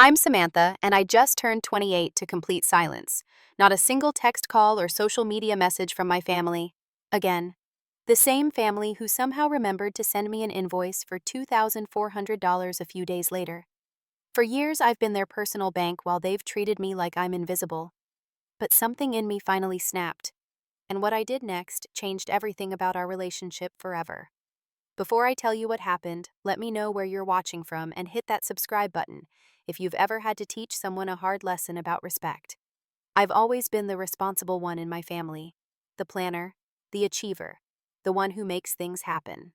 I'm Samantha, and I just turned 28 to complete silence. Not a single text call or social media message from my family. Again. The same family who somehow remembered to send me an invoice for $2,400 a few days later. For years, I've been their personal bank while they've treated me like I'm invisible. But something in me finally snapped, and what I did next changed everything about our relationship forever. Before I tell you what happened, let me know where you're watching from and hit that subscribe button if you've ever had to teach someone a hard lesson about respect. I've always been the responsible one in my family, the planner, the achiever, the one who makes things happen.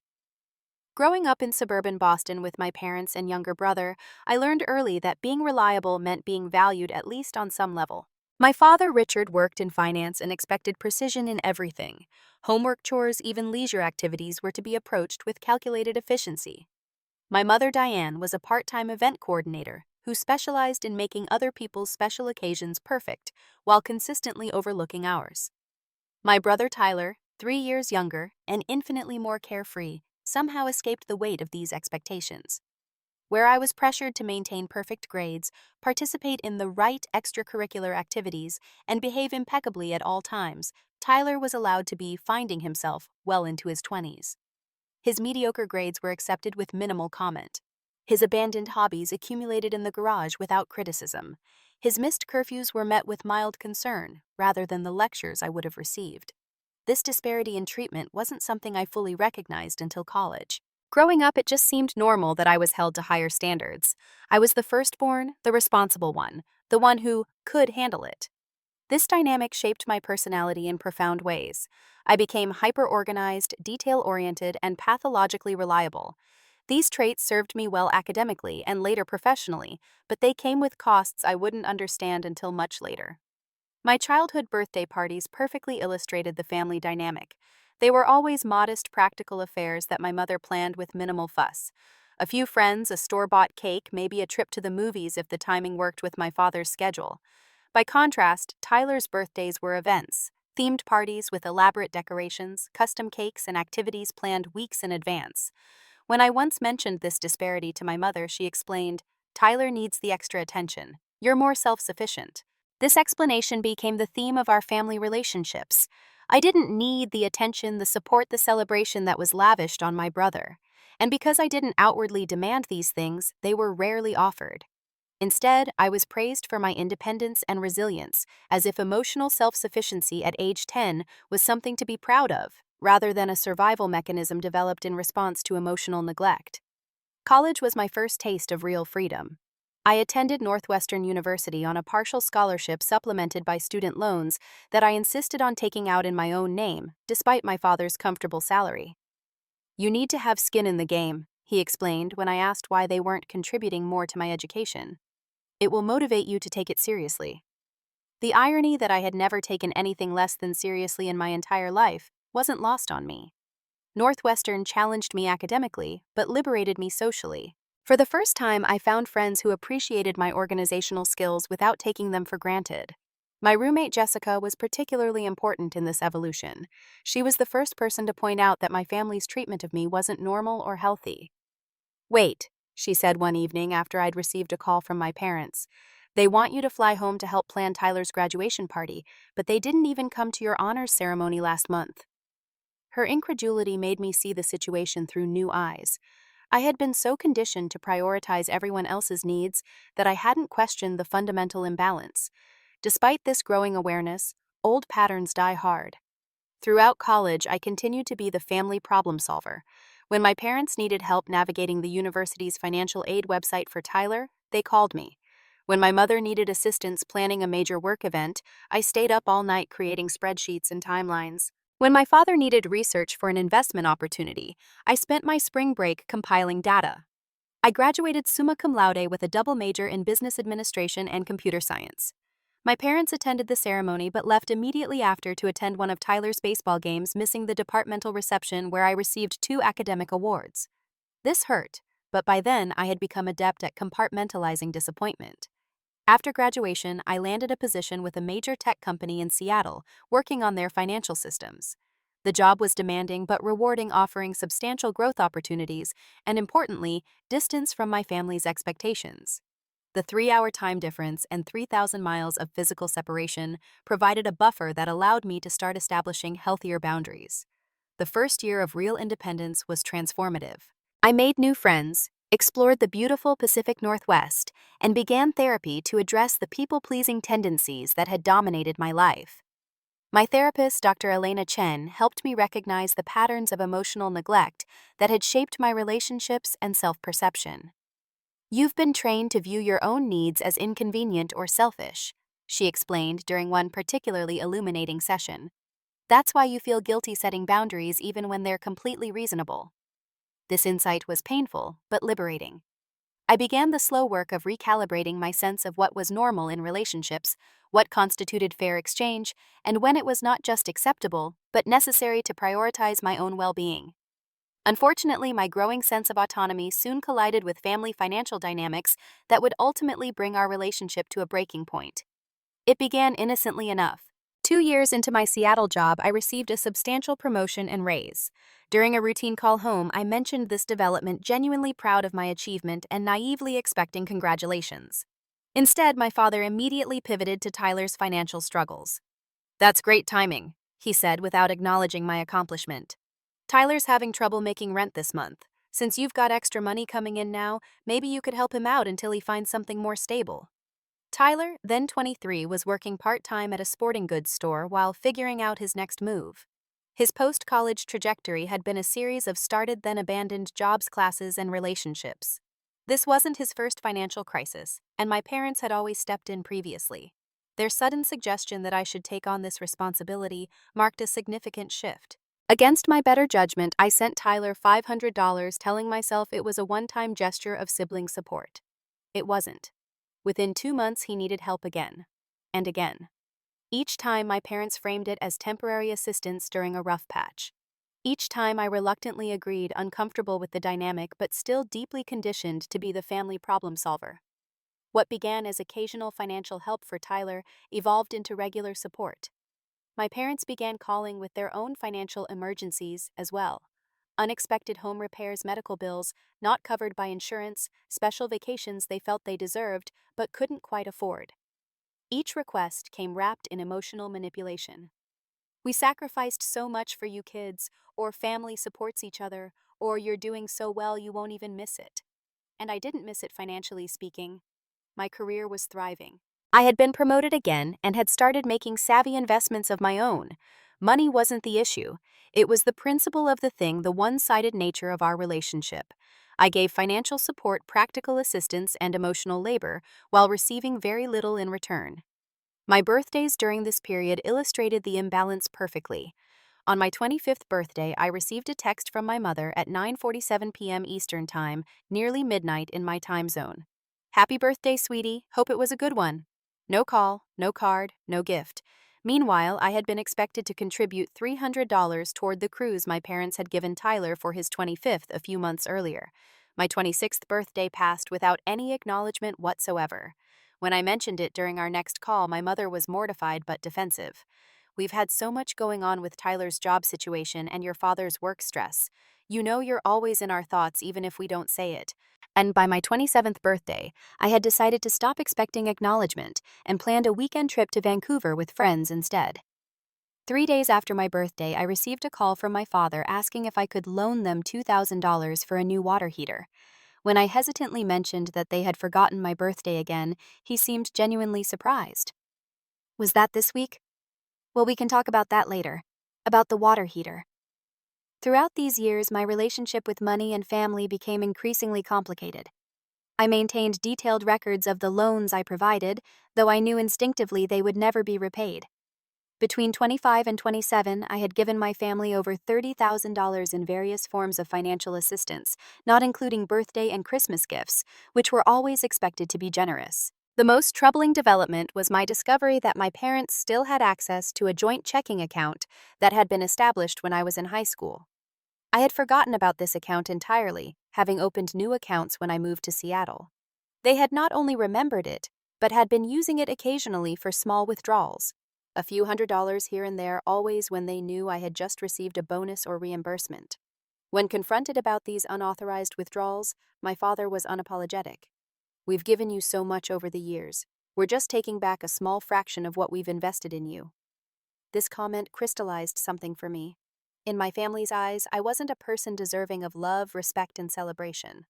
Growing up in suburban Boston with my parents and younger brother, I learned early that being reliable meant being valued at least on some level. My father, Richard, worked in finance and expected precision in everything. Homework chores, even leisure activities, were to be approached with calculated efficiency. My mother, Diane, was a part-time event coordinator who specialized in making other people's special occasions perfect while consistently overlooking ours. My brother, Tyler, 3 years younger and infinitely more carefree, somehow escaped the weight of these expectations. Where I was pressured to maintain perfect grades, participate in the right extracurricular activities, and behave impeccably at all times, Tyler was allowed to be finding himself well into his 20s. His mediocre grades were accepted with minimal comment. His abandoned hobbies accumulated in the garage without criticism. His missed curfews were met with mild concern, rather than the lectures I would have received. This disparity in treatment wasn't something I fully recognized until college. Growing up, it just seemed normal that I was held to higher standards. I was the firstborn, the responsible one, the one who could handle it. This dynamic shaped my personality in profound ways. I became hyper-organized, detail-oriented, and pathologically reliable. These traits served me well academically and later professionally, but they came with costs I wouldn't understand until much later. My childhood birthday parties perfectly illustrated the family dynamic. They were always modest, practical affairs that my mother planned with minimal fuss. A few friends, a store-bought cake, maybe a trip to the movies if the timing worked with my father's schedule. By contrast, Tyler's birthdays were events, themed parties with elaborate decorations, custom cakes, and activities planned weeks in advance. When I once mentioned this disparity to my mother, she explained, "Tyler needs the extra attention. You're more self-sufficient." This explanation became the theme of our family relationships. I didn't need the attention, the support, the celebration that was lavished on my brother. And because I didn't outwardly demand these things, they were rarely offered. Instead, I was praised for my independence and resilience, as if emotional self-sufficiency at age 10 was something to be proud of, rather than a survival mechanism developed in response to emotional neglect. College was my first taste of real freedom. I attended Northwestern University on a partial scholarship supplemented by student loans that I insisted on taking out in my own name, despite my father's comfortable salary. "You need to have skin in the game," he explained when I asked why they weren't contributing more to my education. "It will motivate you to take it seriously." The irony that I had never taken anything less than seriously in my entire life wasn't lost on me. Northwestern challenged me academically, but liberated me socially. For the first time, I found friends who appreciated my organizational skills without taking them for granted. My roommate Jessica was particularly important in this evolution. She was the first person to point out that my family's treatment of me wasn't normal or healthy. "Wait," she said one evening after I'd received a call from my parents. "They want you to fly home to help plan Tyler's graduation party, but they didn't even come to your honors ceremony last month." Her incredulity made me see the situation through new eyes. I had been so conditioned to prioritize everyone else's needs that I hadn't questioned the fundamental imbalance. Despite this growing awareness, old patterns die hard. Throughout college, I continued to be the family problem solver. When my parents needed help navigating the university's financial aid website for Tyler, they called me. When my mother needed assistance planning a major work event, I stayed up all night creating spreadsheets and timelines. When my father needed research for an investment opportunity, I spent my spring break compiling data. I graduated summa cum laude with a double major in business administration and computer science. My parents attended the ceremony but left immediately after to attend one of Tyler's baseball games, missing the departmental reception where I received 2 academic awards. This hurt, but by then I had become adept at compartmentalizing disappointment. After graduation, I landed a position with a major tech company in Seattle, working on their financial systems. The job was demanding but rewarding, offering substantial growth opportunities and, importantly, distance from my family's expectations. The 3-hour time difference and 3,000 miles of physical separation provided a buffer that allowed me to start establishing healthier boundaries. The first year of real independence was transformative. I made new friends, explored the beautiful Pacific Northwest, and began therapy to address the people-pleasing tendencies that had dominated my life. My therapist, Dr. Elena Chen, helped me recognize the patterns of emotional neglect that had shaped my relationships and self-perception. "You've been trained to view your own needs as inconvenient or selfish," she explained during one particularly illuminating session. "That's why you feel guilty setting boundaries even when they're completely reasonable." This insight was painful, but liberating. I began the slow work of recalibrating my sense of what was normal in relationships, what constituted fair exchange, and when it was not just acceptable, but necessary to prioritize my own well-being. Unfortunately, my growing sense of autonomy soon collided with family financial dynamics that would ultimately bring our relationship to a breaking point. It began innocently enough. 2 years into my Seattle job, I received a substantial promotion and raise. During a routine call home, I mentioned this development, genuinely proud of my achievement and naively expecting congratulations. Instead, my father immediately pivoted to Tyler's financial struggles. "That's great timing," he said without acknowledging my accomplishment. "Tyler's having trouble making rent this month. Since you've got extra money coming in now, maybe you could help him out until he finds something more stable." Tyler, then 23, was working part-time at a sporting goods store while figuring out his next move. His post-college trajectory had been a series of started then abandoned jobs, classes, and relationships. This wasn't his first financial crisis, and my parents had always stepped in previously. Their sudden suggestion that I should take on this responsibility marked a significant shift. Against my better judgment, I sent Tyler $500, telling myself it was a one-time gesture of sibling support. It wasn't. Within 2 months, he needed help again. And again. Each time, my parents framed it as temporary assistance during a rough patch. Each time, I reluctantly agreed, uncomfortable with the dynamic but still deeply conditioned to be the family problem solver. What began as occasional financial help for Tyler evolved into regular support. My parents began calling with their own financial emergencies as well. Unexpected home repairs, medical bills, not covered by insurance, special vacations they felt they deserved but couldn't quite afford. Each request came wrapped in emotional manipulation. "We sacrificed so much for you kids," or "family supports each other," or "you're doing so well you won't even miss it." And I didn't miss it financially speaking. My career was thriving. I had been promoted again and had started making savvy investments of my own. Money wasn't the issue. It was the principle of the thing, the one-sided nature of our relationship. I gave financial support, practical assistance, and emotional labor, while receiving very little in return. My birthdays during this period illustrated the imbalance perfectly. On my 25th birthday, I received a text from my mother at 9:47 p.m. Eastern Time, nearly midnight in my time zone. "Happy birthday, sweetie. Hope it was a good one." No call, no card, no gift. Meanwhile, I had been expected to contribute $300 toward the cruise my parents had given Tyler for his 25th a few months earlier. My 26th birthday passed without any acknowledgement whatsoever. When I mentioned it during our next call, my mother was mortified but defensive. "We've had so much going on with Tyler's job situation and your father's work stress. You know you're always in our thoughts even if we don't say it." And by my 27th birthday, I had decided to stop expecting acknowledgement and planned a weekend trip to Vancouver with friends instead. 3 days after my birthday, I received a call from my father asking if I could loan them $2,000 for a new water heater. When I hesitantly mentioned that they had forgotten my birthday again, he seemed genuinely surprised. "Was that this week? Well, we can talk about that later. About the water heater." Throughout these years, my relationship with money and family became increasingly complicated. I maintained detailed records of the loans I provided, though I knew instinctively they would never be repaid. Between 25 and 27, I had given my family over $30,000 in various forms of financial assistance, not including birthday and Christmas gifts, which were always expected to be generous. The most troubling development was my discovery that my parents still had access to a joint checking account that had been established when I was in high school. I had forgotten about this account entirely, having opened new accounts when I moved to Seattle. They had not only remembered it, but had been using it occasionally for small withdrawals. A few $100s here and there, always when they knew I had just received a bonus or reimbursement. When confronted about these unauthorized withdrawals, my father was unapologetic. We've given you so much over the years. We're just taking back a small fraction of what we've invested in you." This comment crystallized something for me. In my family's eyes, I wasn't a person deserving of love, respect, and celebration.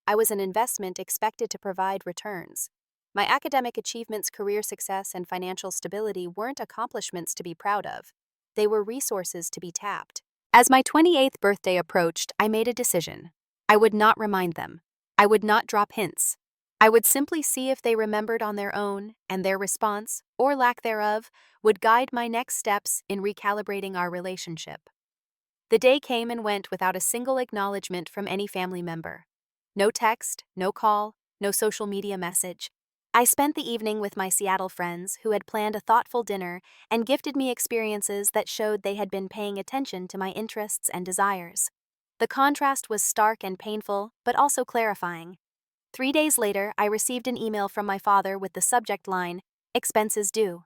I was an investment expected to provide returns. My academic achievements, career success, and financial stability weren't accomplishments to be proud of. They were resources to be tapped. As my 28th birthday approached, I made a decision. I would not remind them. I would not drop hints. I would simply see if they remembered on their own, and their response, or lack thereof, would guide my next steps in recalibrating our relationship. The day came and went without a single acknowledgement from any family member. No text, no call, no social media message. I spent the evening with my Seattle friends who had planned a thoughtful dinner and gifted me experiences that showed they had been paying attention to my interests and desires. The contrast was stark and painful, but also clarifying. 3 days later, I received an email from my father with the subject line, "Expenses due."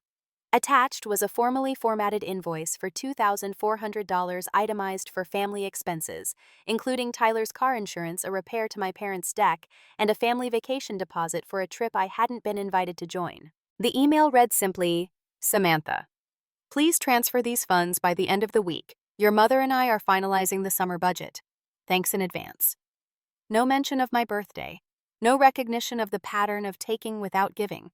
Attached was a formally formatted invoice for $2,400 itemized for family expenses, including Tyler's car insurance, a repair to my parents' deck, and a family vacation deposit for a trip I hadn't been invited to join. The email read simply, "Samantha, please transfer these funds by the end of the week. Your mother and I are finalizing the summer budget. Thanks in advance." No mention of my birthday. No recognition of the pattern of taking without giving.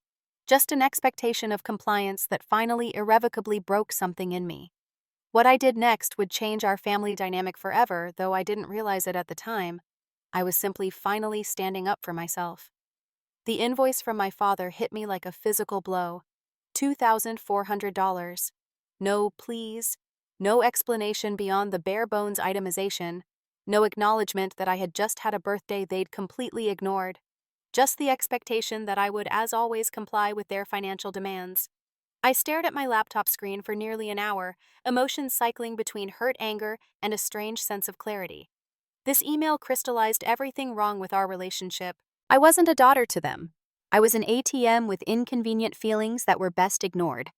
Just an expectation of compliance that finally irrevocably broke something in me. What I did next would change our family dynamic forever, though I didn't realize it at the time. I was simply finally standing up for myself. The invoice from my father hit me like a physical blow. $2,400. No please, no explanation beyond the bare bones itemization, no acknowledgement that I had just had a birthday they'd completely ignored. Just the expectation that I would, as always, comply with their financial demands. I stared at my laptop screen for nearly an hour, emotions cycling between hurt anger and a strange sense of clarity. This email crystallized everything wrong with our relationship. I wasn't a daughter to them. I was an ATM with inconvenient feelings that were best ignored.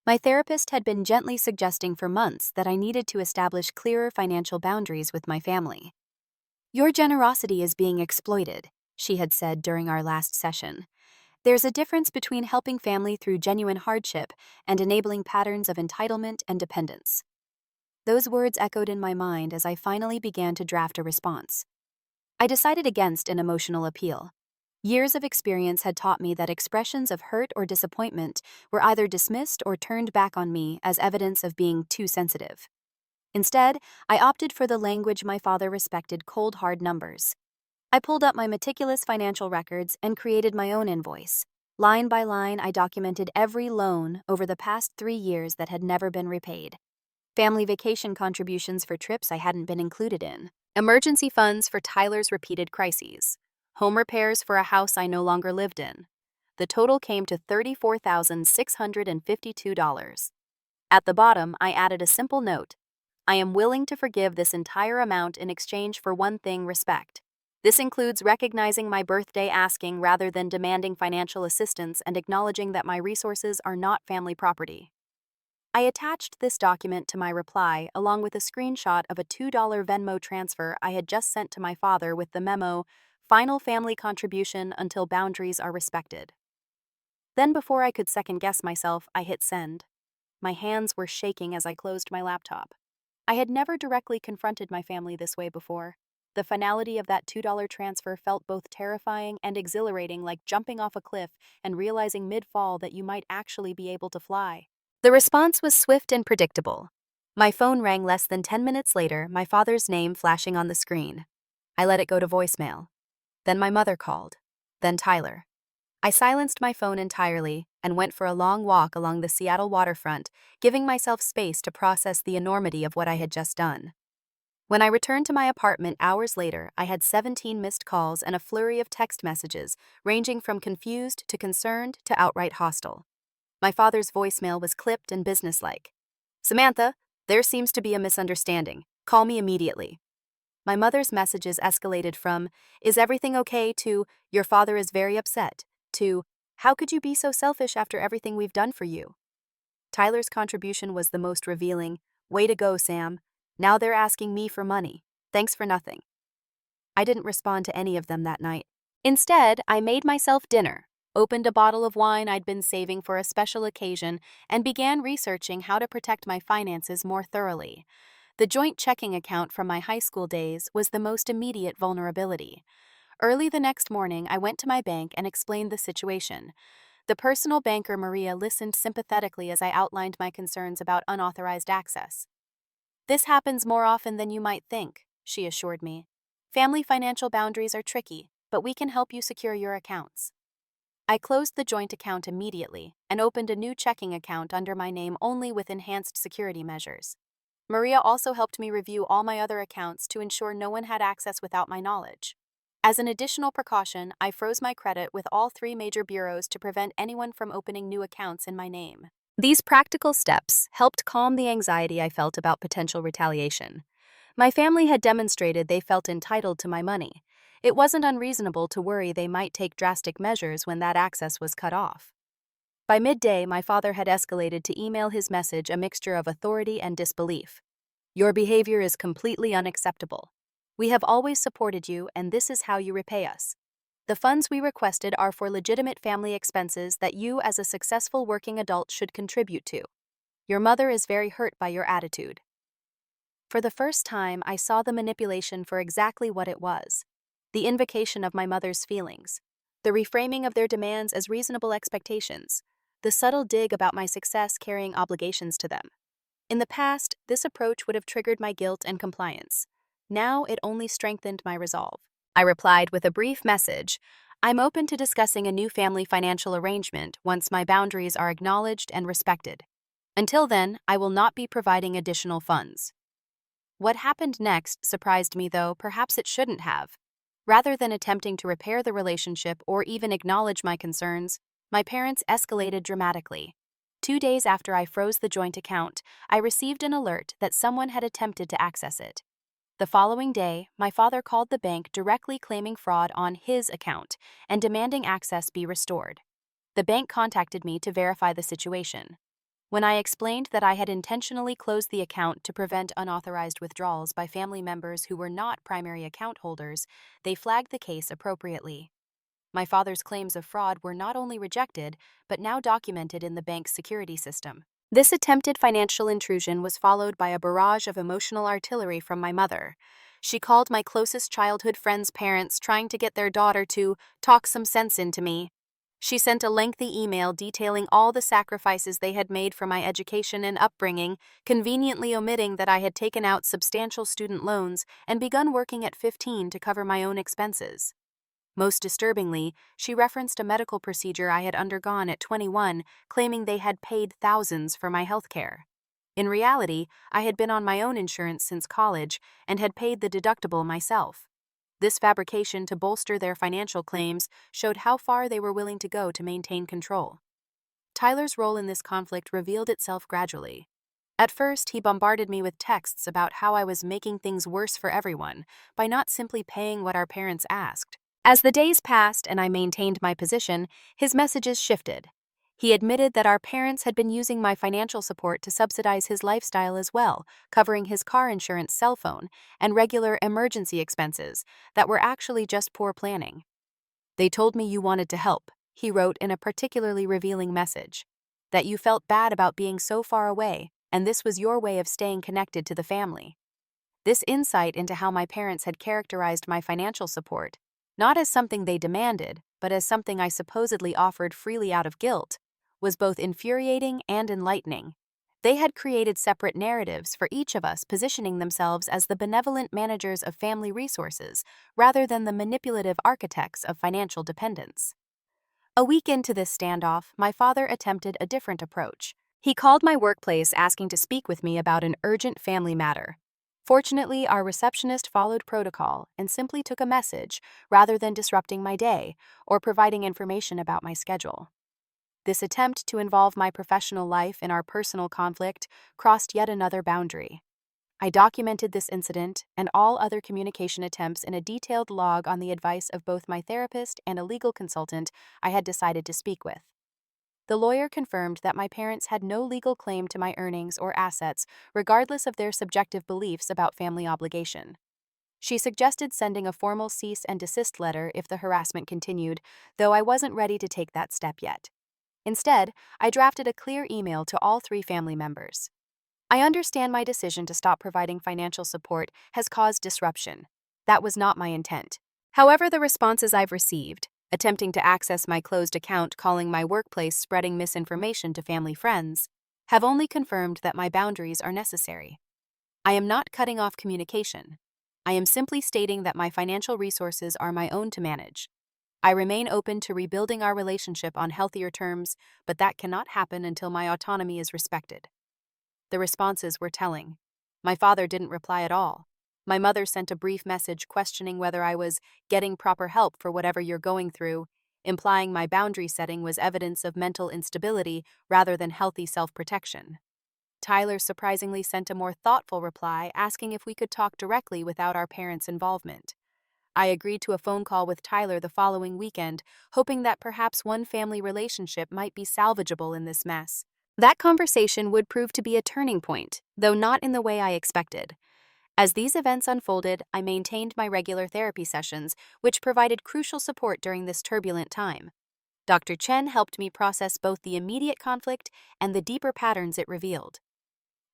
My therapist had been gently suggesting for months that I needed to establish clearer financial boundaries with my family. "Your generosity is being exploited," she had said during our last session. "There's a difference between helping family through genuine hardship and enabling patterns of entitlement and dependence." Those words echoed in my mind as I finally began to draft a response. I decided against an emotional appeal. Years of experience had taught me that expressions of hurt or disappointment were either dismissed or turned back on me as evidence of being too sensitive. Instead, I opted for the language my father respected: cold, hard numbers. I pulled up my meticulous financial records and created my own invoice. Line by line, I documented every loan over the past 3 years that had never been repaid. Family vacation contributions for trips I hadn't been included in. Emergency funds for Tyler's repeated crises. Home repairs for a house I no longer lived in. The total came to $34,652. At the bottom, I added a simple note: "I am willing to forgive this entire amount in exchange for one thing: respect. This includes recognizing my birthday, asking rather than demanding financial assistance, and acknowledging that my resources are not family property." I attached this document to my reply along with a screenshot of a $2 Venmo transfer I had just sent to my father with the memo, "Final family contribution until boundaries are respected." Then, before I could second-guess myself, I hit send. My hands were shaking as I closed my laptop. I had never directly confronted my family this way before. The finality of that $2 transfer felt both terrifying and exhilarating, like jumping off a cliff and realizing mid-fall that you might actually be able to fly. The response was swift and predictable. My phone rang less than 10 minutes later, my father's name flashing on the screen. I let it go to voicemail. Then my mother called. Then Tyler. I silenced my phone entirely and went for a long walk along the Seattle waterfront, giving myself space to process the enormity of what I had just done. When I returned to my apartment hours later, I had 17 missed calls and a flurry of text messages, ranging from confused to concerned to outright hostile. My father's voicemail was clipped and businesslike. "Samantha, there seems to be a misunderstanding. Call me immediately." My mother's messages escalated from, "Is everything okay?" to, "Your father is very upset," to, "How could you be so selfish after everything we've done for you?" Tyler's contribution was the most revealing. "Way to go, Sam. Now they're asking me for money. Thanks for nothing." I didn't respond to any of them that night. Instead, I made myself dinner, opened a bottle of wine I'd been saving for a special occasion, and began researching how to protect my finances more thoroughly. The joint checking account from my high school days was the most immediate vulnerability. Early the next morning, I went to my bank and explained the situation. The personal banker Maria listened sympathetically as I outlined my concerns about unauthorized access. "This happens more often than you might think," she assured me. "Family financial boundaries are tricky, but we can help you secure your accounts." I closed the joint account immediately and opened a new checking account under my name only with enhanced security measures. Maria also helped me review all my other accounts to ensure no one had access without my knowledge. As an additional precaution, I froze my credit with all three major bureaus to prevent anyone from opening new accounts in my name. These practical steps helped calm the anxiety I felt about potential retaliation. My family had demonstrated they felt entitled to my money. It wasn't unreasonable to worry they might take drastic measures when that access was cut off. By midday, my father had escalated to email his message a mixture of authority and disbelief. "Your behavior is completely unacceptable. We have always supported you, and this is how you repay us. The funds we requested are for legitimate family expenses that you as a successful working adult should contribute to. Your mother is very hurt by your attitude." For the first time, I saw the manipulation for exactly what it was: the invocation of my mother's feelings, the reframing of their demands as reasonable expectations, the subtle dig about my success carrying obligations to them. In the past, this approach would have triggered my guilt and compliance. Now it only strengthened my resolve. I replied with a brief message: "I'm open to discussing a new family financial arrangement once my boundaries are acknowledged and respected. Until then, I will not be providing additional funds." What happened next surprised me, though perhaps it shouldn't have. Rather than attempting to repair the relationship or even acknowledge my concerns, my parents escalated dramatically. 2 days after I froze the joint account, I received an alert that someone had attempted to access it. The following day, my father called the bank directly claiming fraud on his account and demanding access be restored. The bank contacted me to verify the situation. When I explained that I had intentionally closed the account to prevent unauthorized withdrawals by family members who were not primary account holders, they flagged the case appropriately. My father's claims of fraud were not only rejected, but now documented in the bank's security system. This attempted financial intrusion was followed by a barrage of emotional artillery from my mother. She called my closest childhood friend's parents, trying to get their daughter to talk some sense into me. She sent a lengthy email detailing all the sacrifices they had made for my education and upbringing, conveniently omitting that I had taken out substantial student loans and begun working at 15 to cover my own expenses. Most disturbingly, she referenced a medical procedure I had undergone at 21, claiming they had paid thousands for my health care. In reality, I had been on my own insurance since college and had paid the deductible myself. This fabrication to bolster their financial claims showed how far they were willing to go to maintain control. Tyler's role in this conflict revealed itself gradually. At first, he bombarded me with texts about how I was making things worse for everyone by not simply paying what our parents asked. As the days passed and I maintained my position, his messages shifted. He admitted that our parents had been using my financial support to subsidize his lifestyle as well, covering his car insurance, cell phone, and regular emergency expenses that were actually just poor planning. "They told me you wanted to help," he wrote in a particularly revealing message. "That you felt bad about being so far away, and this was your way of staying connected to the family." This insight into how my parents had characterized my financial support, not as something they demanded, but as something I supposedly offered freely out of guilt, was both infuriating and enlightening. They had created separate narratives for each of us, positioning themselves as the benevolent managers of family resources rather than the manipulative architects of financial dependence. A week into this standoff, my father attempted a different approach. He called my workplace asking to speak with me about an urgent family matter. Fortunately, our receptionist followed protocol and simply took a message rather than disrupting my day or providing information about my schedule. This attempt to involve my professional life in our personal conflict crossed yet another boundary. I documented this incident and all other communication attempts in a detailed log on the advice of both my therapist and a legal consultant I had decided to speak with. The lawyer confirmed that my parents had no legal claim to my earnings or assets, regardless of their subjective beliefs about family obligation. She suggested sending a formal cease and desist letter if the harassment continued, though I wasn't ready to take that step yet. Instead, I drafted a clear email to all 3 family members. I understand my decision to stop providing financial support has caused disruption. That was not my intent. However, the responses I've received, attempting to access my closed account, calling my workplace, spreading misinformation to family friends, have only confirmed that my boundaries are necessary. I am not cutting off communication. I am simply stating that my financial resources are my own to manage. I remain open to rebuilding our relationship on healthier terms, but that cannot happen until my autonomy is respected. The responses were telling. My father didn't reply at all. My mother sent a brief message questioning whether I was getting proper help for whatever you're going through, implying my boundary setting was evidence of mental instability rather than healthy self-protection. Tyler surprisingly sent a more thoughtful reply asking if we could talk directly without our parents' involvement. I agreed to a phone call with Tyler the following weekend, hoping that perhaps one family relationship might be salvageable in this mess. That conversation would prove to be a turning point, though not in the way I expected. As these events unfolded, I maintained my regular therapy sessions, which provided crucial support during this turbulent time. Dr. Chen helped me process both the immediate conflict and the deeper patterns it revealed.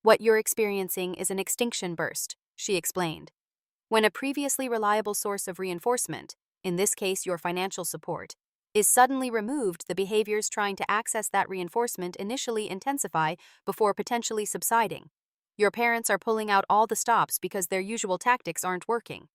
What you're experiencing is an extinction burst, she explained. When a previously reliable source of reinforcement, in this case your financial support, is suddenly removed, the behaviors trying to access that reinforcement initially intensify before potentially subsiding. Your parents are pulling out all the stops because their usual tactics aren't working.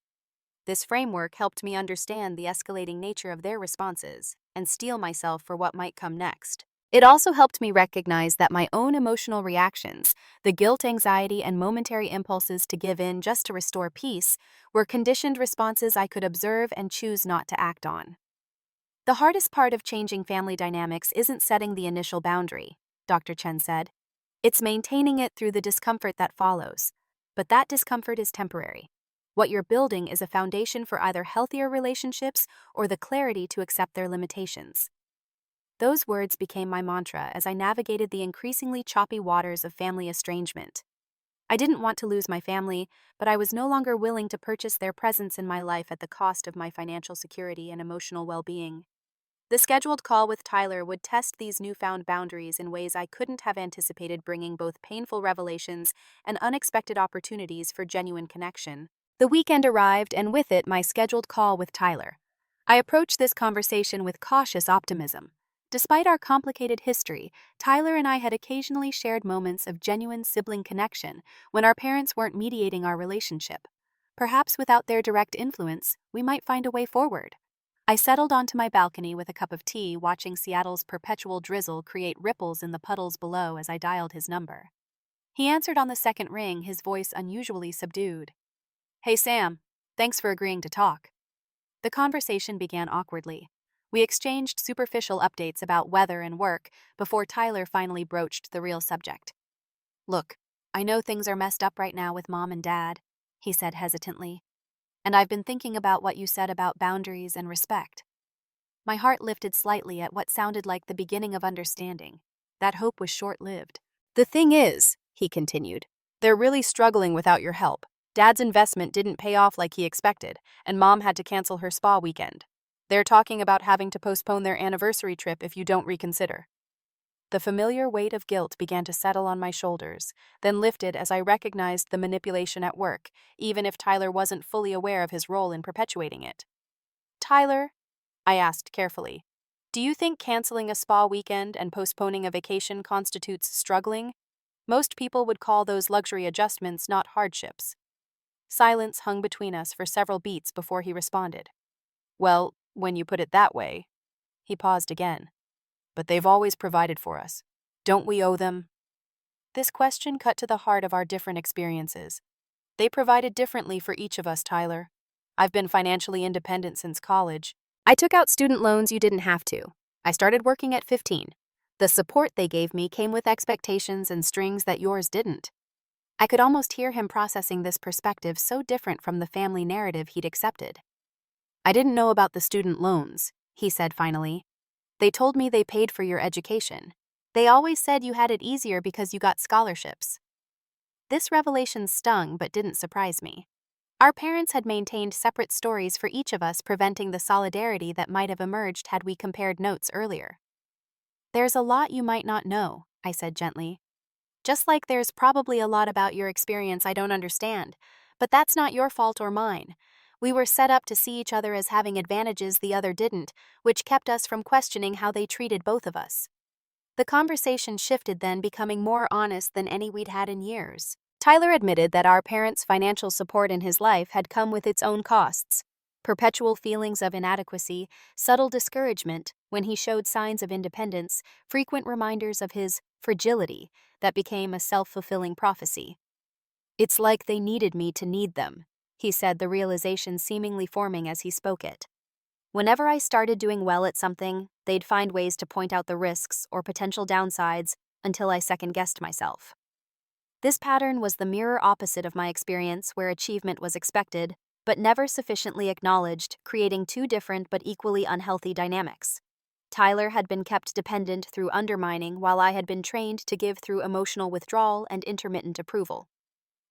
This framework helped me understand the escalating nature of their responses and steel myself for what might come next. It also helped me recognize that my own emotional reactions, the guilt, anxiety, and momentary impulses to give in just to restore peace, were conditioned responses I could observe and choose not to act on. The hardest part of changing family dynamics isn't setting the initial boundary, Dr. Chen said. It's maintaining it through the discomfort that follows. But that discomfort is temporary. What you're building is a foundation for either healthier relationships or the clarity to accept their limitations. Those words became my mantra as I navigated the increasingly choppy waters of family estrangement. I didn't want to lose my family, but I was no longer willing to purchase their presence in my life at the cost of my financial security and emotional well-being. The scheduled call with Tyler would test these newfound boundaries in ways I couldn't have anticipated, bringing both painful revelations and unexpected opportunities for genuine connection. The weekend arrived, and with it my scheduled call with Tyler. I approached this conversation with cautious optimism. Despite our complicated history, Tyler and I had occasionally shared moments of genuine sibling connection when our parents weren't mediating our relationship. Perhaps without their direct influence, we might find a way forward. I settled onto my balcony with a cup of tea, watching Seattle's perpetual drizzle create ripples in the puddles below as I dialed his number. He answered on the second ring, his voice unusually subdued. "Hey Sam, thanks for agreeing to talk." The conversation began awkwardly. We exchanged superficial updates about weather and work before Tyler finally broached the real subject. "Look, I know things are messed up right now with Mom and Dad," he said hesitantly. "And I've been thinking about what you said about boundaries and respect." My heart lifted slightly at what sounded like the beginning of understanding. That hope was short-lived. "The thing is," he continued, "they're really struggling without your help. Dad's investment didn't pay off like he expected, and Mom had to cancel her spa weekend. They're talking about having to postpone their anniversary trip if you don't reconsider." The familiar weight of guilt began to settle on my shoulders, then lifted as I recognized the manipulation at work, even if Tyler wasn't fully aware of his role in perpetuating it. "Tyler," I asked carefully, "do you think canceling a spa weekend and postponing a vacation constitutes struggling? Most people would call those luxury adjustments, not hardships." Silence hung between us for several beats before he responded. "Well, when you put it that way." He paused again. "But they've always provided for us. Don't we owe them?" This question cut to the heart of our different experiences. They provided differently for each of us, Tyler. I've been financially independent since college. I took out student loans you didn't have to. I started working at 15. The support they gave me came with expectations and strings that yours didn't. I could almost hear him processing this perspective so different from the family narrative he'd accepted. "I didn't know about the student loans," he said finally. "They told me they paid for your education. They always said you had it easier because you got scholarships." This revelation stung but didn't surprise me. Our parents had maintained separate stories for each of us, preventing the solidarity that might have emerged had we compared notes earlier. "There's a lot you might not know," I said gently. "Just like there's probably a lot about your experience I don't understand. But that's not your fault or mine. We were set up to see each other as having advantages the other didn't, which kept us from questioning how they treated both of us." The conversation shifted then, becoming more honest than any we'd had in years. Tyler admitted that our parents' financial support in his life had come with its own costs: perpetual feelings of inadequacy, subtle discouragement when he showed signs of independence, frequent reminders of his fragility that became a self-fulfilling prophecy. "It's like they needed me to need them," he said, the realization seemingly forming as he spoke it. "Whenever I started doing well at something, they'd find ways to point out the risks or potential downsides until I second-guessed myself." This pattern was the mirror opposite of my experience, where achievement was expected, but never sufficiently acknowledged, creating two different but equally unhealthy dynamics. Tyler had been kept dependent through undermining, while I had been trained to give through emotional withdrawal and intermittent approval.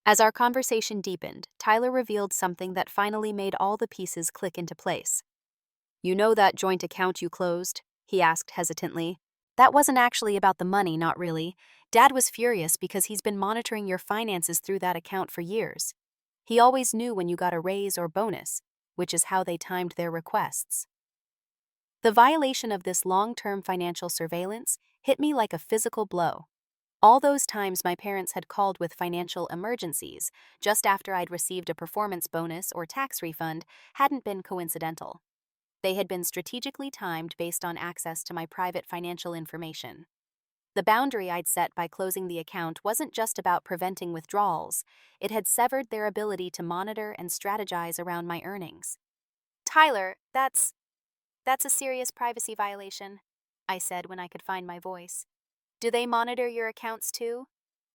As our conversation deepened, Tyler revealed something that finally made all the pieces click into place. "You know that joint account you closed?" he asked hesitantly. "That wasn't actually about the money, not really. Dad was furious because he's been monitoring your finances through that account for years. He always knew when you got a raise or bonus, which is how they timed their requests." The violation of this long-term financial surveillance hit me like a physical blow. All those times my parents had called with financial emergencies, just after I'd received a performance bonus or tax refund, hadn't been coincidental. They had been strategically timed based on access to my private financial information. The boundary I'd set by closing the account wasn't just about preventing withdrawals, it had severed their ability to monitor and strategize around my earnings. "Tyler, that's a serious privacy violation," I said when I could find my voice. "Do they monitor your accounts too?"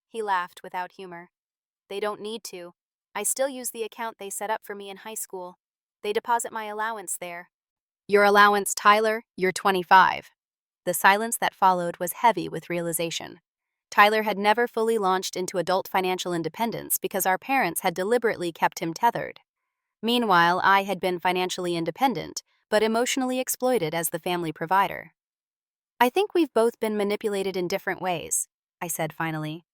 He laughed without humor. "They don't need to. I still use the account they set up for me in high school. They deposit my allowance there." "Your allowance, Tyler? You're 25. The silence that followed was heavy with realization. Tyler had never fully launched into adult financial independence because our parents had deliberately kept him tethered. Meanwhile, I had been financially independent, but emotionally exploited as the family provider. "I think we've both been manipulated in different ways," I said finally.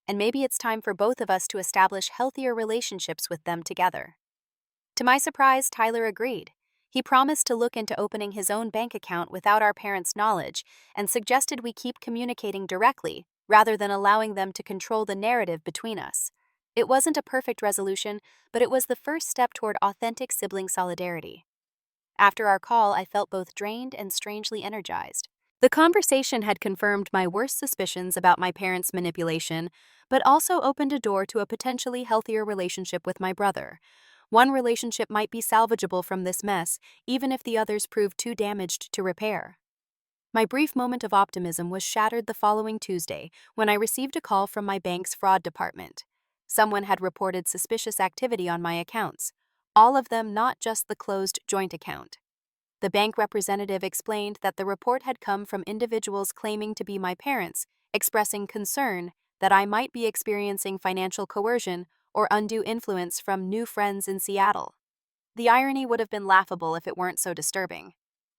"And maybe it's time for both of us to establish healthier relationships with them together." To my surprise, Tyler agreed. He promised to look into opening his own bank account without our parents' knowledge and suggested we keep communicating directly rather than allowing them to control the narrative between us. It wasn't a perfect resolution, but it was the first step toward authentic sibling solidarity. After our call, I felt both drained and strangely energized. The conversation had confirmed my worst suspicions about my parents' manipulation, but also opened a door to a potentially healthier relationship with my brother. One relationship might be salvageable from this mess, even if the others proved too damaged to repair. My brief moment of optimism was shattered the following Tuesday when I received a call from my bank's fraud department. Someone had reported suspicious activity on my accounts, all of them not just the closed joint account. The bank representative explained that the report had come from individuals claiming to be my parents, expressing concern that I might be experiencing financial coercion or undue influence from new friends in Seattle. The irony would have been laughable if it weren't so disturbing.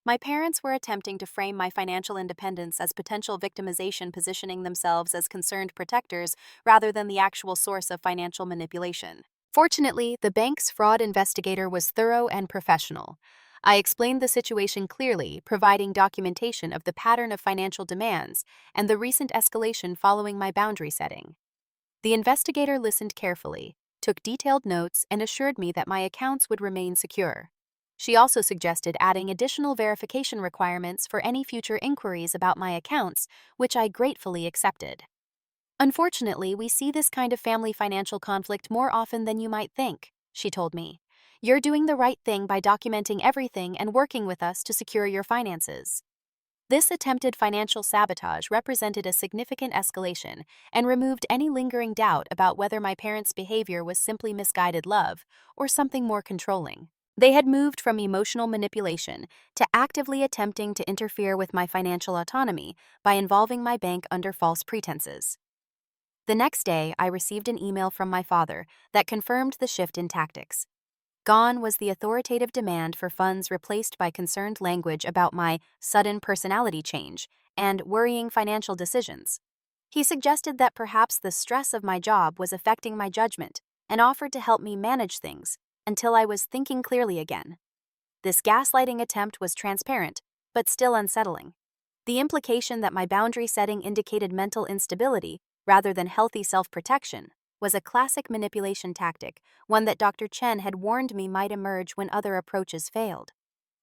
My parents were attempting to frame my financial independence as potential victimization, positioning themselves as concerned protectors rather than the actual source of financial manipulation. Fortunately, the bank's fraud investigator was thorough and professional. I explained the situation clearly, providing documentation of the pattern of financial demands and the recent escalation following my boundary setting. The investigator listened carefully, took detailed notes, and assured me that my accounts would remain secure. She also suggested adding additional verification requirements for any future inquiries about my accounts, which I gratefully accepted. "Unfortunately, we see this kind of family financial conflict more often than you might think," she told me. "You're doing the right thing by documenting everything and working with us to secure your finances." This attempted financial sabotage represented a significant escalation and removed any lingering doubt about whether my parents' behavior was simply misguided love or something more controlling. They had moved from emotional manipulation to actively attempting to interfere with my financial autonomy by involving my bank under false pretenses. The next day, I received an email from my father that confirmed the shift in tactics. Gone was the authoritative demand for funds replaced by concerned language about my sudden personality change and worrying financial decisions. He suggested that perhaps the stress of my job was affecting my judgment and offered to help me manage things until I was thinking clearly again. This gaslighting attempt was transparent, but still unsettling. The implication that my boundary setting indicated mental instability rather than healthy self-protection was a classic manipulation tactic, one that Dr. Chen had warned me might emerge when other approaches failed.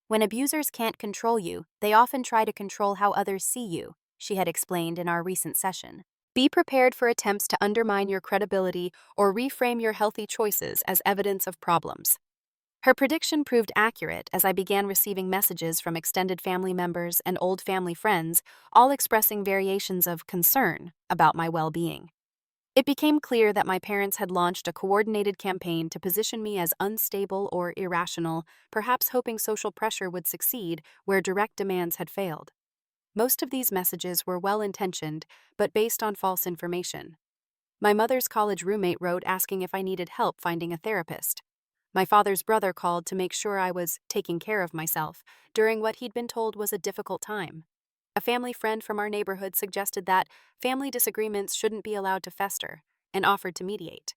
When abusers can't control you, they often try to control how others see you, she had explained in our recent session. Be prepared for attempts to undermine your credibility or reframe your healthy choices as evidence of problems. Her prediction proved accurate as I began receiving messages from extended family members and old family friends, all expressing variations of concern about my well-being. It became clear that my parents had launched a coordinated campaign to position me as unstable or irrational, perhaps hoping social pressure would succeed where direct demands had failed. Most of these messages were well-intentioned, but based on false information. My mother's college roommate wrote asking if I needed help finding a therapist. My father's brother called to make sure I was taking care of myself during what he'd been told was a difficult time. A family friend from our neighborhood suggested that family disagreements shouldn't be allowed to fester and offered to mediate.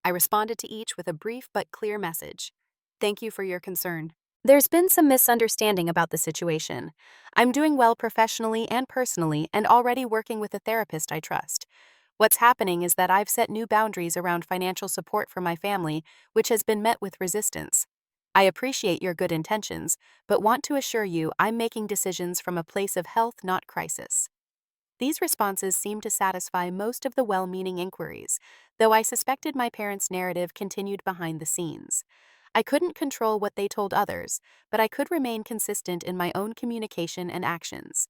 I responded to each with a brief but clear message. Thank you for your concern. There's been some misunderstanding about the situation. I'm doing well professionally and personally and already working with a therapist I trust. What's happening is that I've set new boundaries around financial support for my family, which has been met with resistance. I appreciate your good intentions, but want to assure you I'm making decisions from a place of health, not crisis. These responses seem to satisfy most of the well-meaning inquiries, though I suspected my parents' narrative continued behind the scenes. I couldn't control what they told others, but I could remain consistent in my own communication and actions.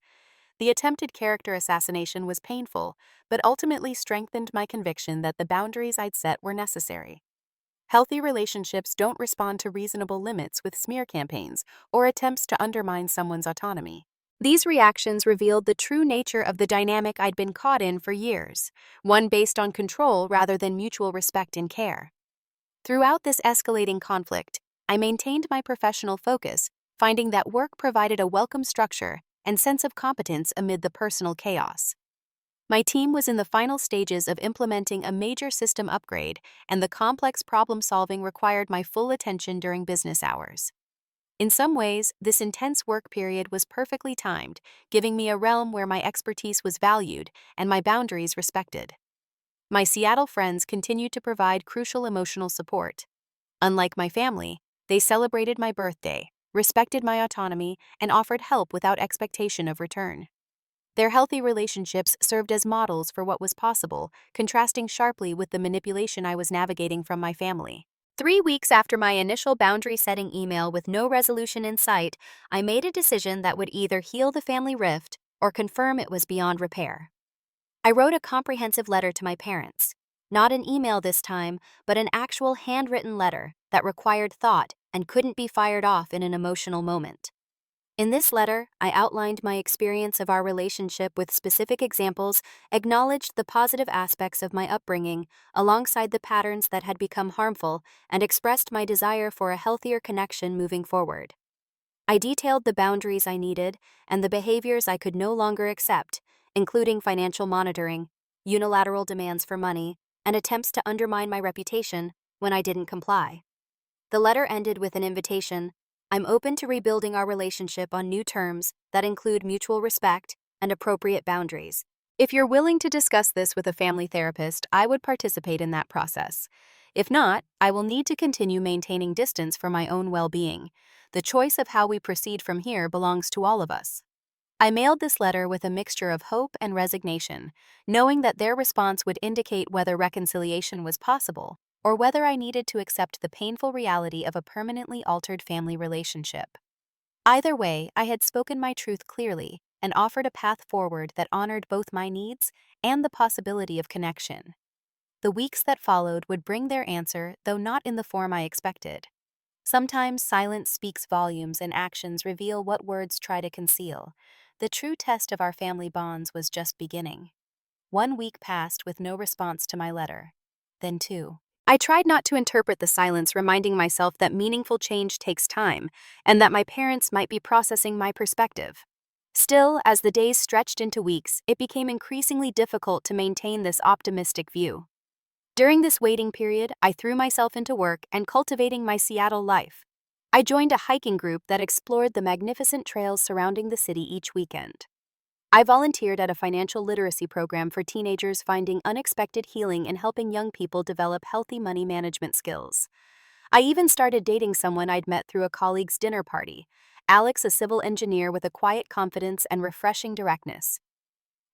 The attempted character assassination was painful, but ultimately strengthened my conviction that the boundaries I'd set were necessary. Healthy relationships don't respond to reasonable limits with smear campaigns or attempts to undermine someone's autonomy. These reactions revealed the true nature of the dynamic I'd been caught in for years, one based on control rather than mutual respect and care. Throughout this escalating conflict, I maintained my professional focus, finding that work provided a welcome structure and sense of competence amid the personal chaos. My team was in the final stages of implementing a major system upgrade, and the complex problem-solving required my full attention during business hours. In some ways, this intense work period was perfectly timed, giving me a realm where my expertise was valued and my boundaries respected. My Seattle friends continued to provide crucial emotional support. Unlike my family, they celebrated my birthday, respected my autonomy, and offered help without expectation of return. Their healthy relationships served as models for what was possible, contrasting sharply with the manipulation I was navigating from my family. 3 weeks after my initial boundary-setting email with no resolution in sight, I made a decision that would either heal the family rift or confirm it was beyond repair. I wrote a comprehensive letter to my parents. Not an email this time, but an actual handwritten letter that required thought and couldn't be fired off in an emotional moment. In this letter, I outlined my experience of our relationship with specific examples, acknowledged the positive aspects of my upbringing, alongside the patterns that had become harmful, and expressed my desire for a healthier connection moving forward. I detailed the boundaries I needed and the behaviors I could no longer accept, including financial monitoring, unilateral demands for money, and attempts to undermine my reputation when I didn't comply. The letter ended with an invitation. I'm open to rebuilding our relationship on new terms that include mutual respect and appropriate boundaries. If you're willing to discuss this with a family therapist, I would participate in that process. If not, I will need to continue maintaining distance for my own well-being. The choice of how we proceed from here belongs to all of us. I mailed this letter with a mixture of hope and resignation, knowing that their response would indicate whether reconciliation was possible or whether I needed to accept the painful reality of a permanently altered family relationship. Either way, I had spoken my truth clearly and offered a path forward that honored both my needs and the possibility of connection. The weeks that followed would bring their answer, though not in the form I expected. Sometimes silence speaks volumes and actions reveal what words try to conceal. The true test of our family bonds was just beginning. 1 week passed with no response to my letter. Then 2. I tried not to interpret the silence, reminding myself that meaningful change takes time and that my parents might be processing my perspective. Still, as the days stretched into weeks, it became increasingly difficult to maintain this optimistic view. During this waiting period, I threw myself into work and cultivating my Seattle life. I joined a hiking group that explored the magnificent trails surrounding the city each weekend. I volunteered at a financial literacy program for teenagers, finding unexpected healing in helping young people develop healthy money management skills. I even started dating someone I'd met through a colleague's dinner party, Alex, a civil engineer with a quiet confidence and refreshing directness.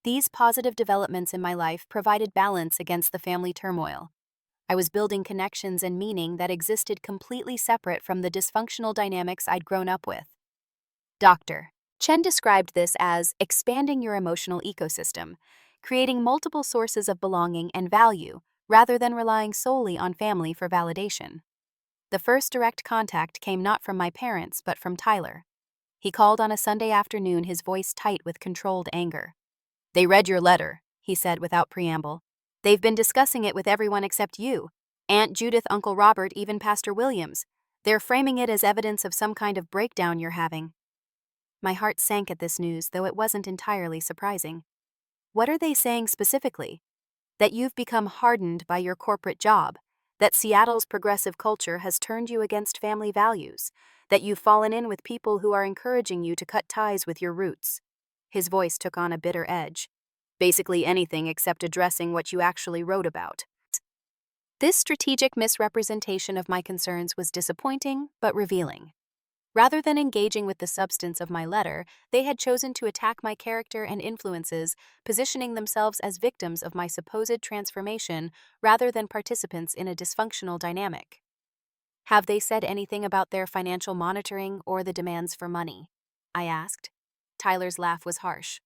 These positive developments in my life provided balance against the family turmoil. I was building connections and meaning that existed completely separate from the dysfunctional dynamics I'd grown up with. Dr. Chen described this as expanding your emotional ecosystem, creating multiple sources of belonging and value, rather than relying solely on family for validation. The first direct contact came not from my parents, but from Tyler. He called on a Sunday afternoon, his voice tight with controlled anger. "They read your letter," he said without preamble. "They've been discussing it with everyone except you. Aunt Judith, Uncle Robert, even Pastor Williams. They're framing it as evidence of some kind of breakdown you're having." My heart sank at this news, though it wasn't entirely surprising. What are they saying specifically? That you've become hardened by your corporate job, that Seattle's progressive culture has turned you against family values, that you've fallen in with people who are encouraging you to cut ties with your roots. His voice took on a bitter edge. Basically anything except addressing what you actually wrote about. This strategic misrepresentation of my concerns was disappointing, but revealing. Rather than engaging with the substance of my letter, they had chosen to attack my character and influences, positioning themselves as victims of my supposed transformation rather than participants in a dysfunctional dynamic. "Have they said anything about their financial monitoring or the demands for money?" I asked. Tyler's laugh was harsh.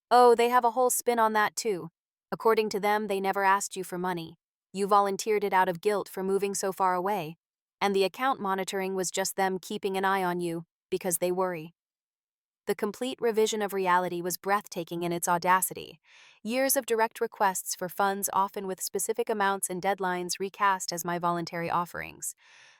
"Oh, they have a whole spin on that too. According to them, they never asked you for money. You volunteered it out of guilt for moving so far away. And the account monitoring was just them keeping an eye on you, because they worry." The complete revision of reality was breathtaking in its audacity. Years of direct requests for funds, often with specific amounts and deadlines, recast as my voluntary offerings.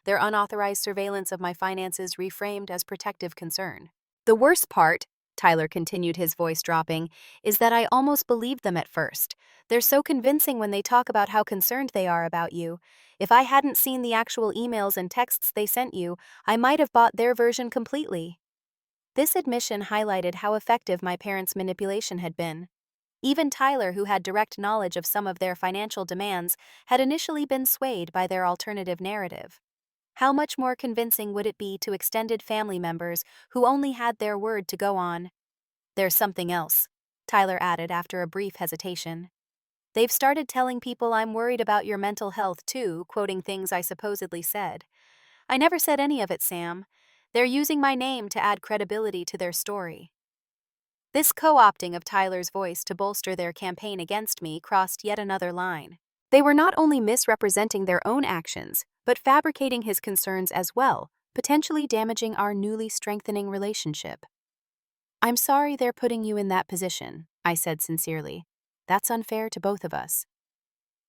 Their unauthorized surveillance of my finances reframed as protective concern. "The worst part," Tyler continued, his voice dropping, "is that I almost believed them at first. They're so convincing when they talk about how concerned they are about you. If I hadn't seen the actual emails and texts they sent you, I might have bought their version completely." This admission highlighted how effective my parents' manipulation had been. Even Tyler, who had direct knowledge of some of their financial demands, had initially been swayed by their alternative narrative. How much more convincing would it be to extended family members who only had their word to go on? "There's something else," Tyler added after a brief hesitation. "They've started telling people I'm worried about your mental health too, quoting things I supposedly said. I never said any of it, Sam. They're using my name to add credibility to their story." This co-opting of Tyler's voice to bolster their campaign against me crossed yet another line. They were not only misrepresenting their own actions, but fabricating his concerns as well, potentially damaging our newly strengthening relationship. "I'm sorry they're putting you in that position," I said sincerely. "That's unfair to both of us."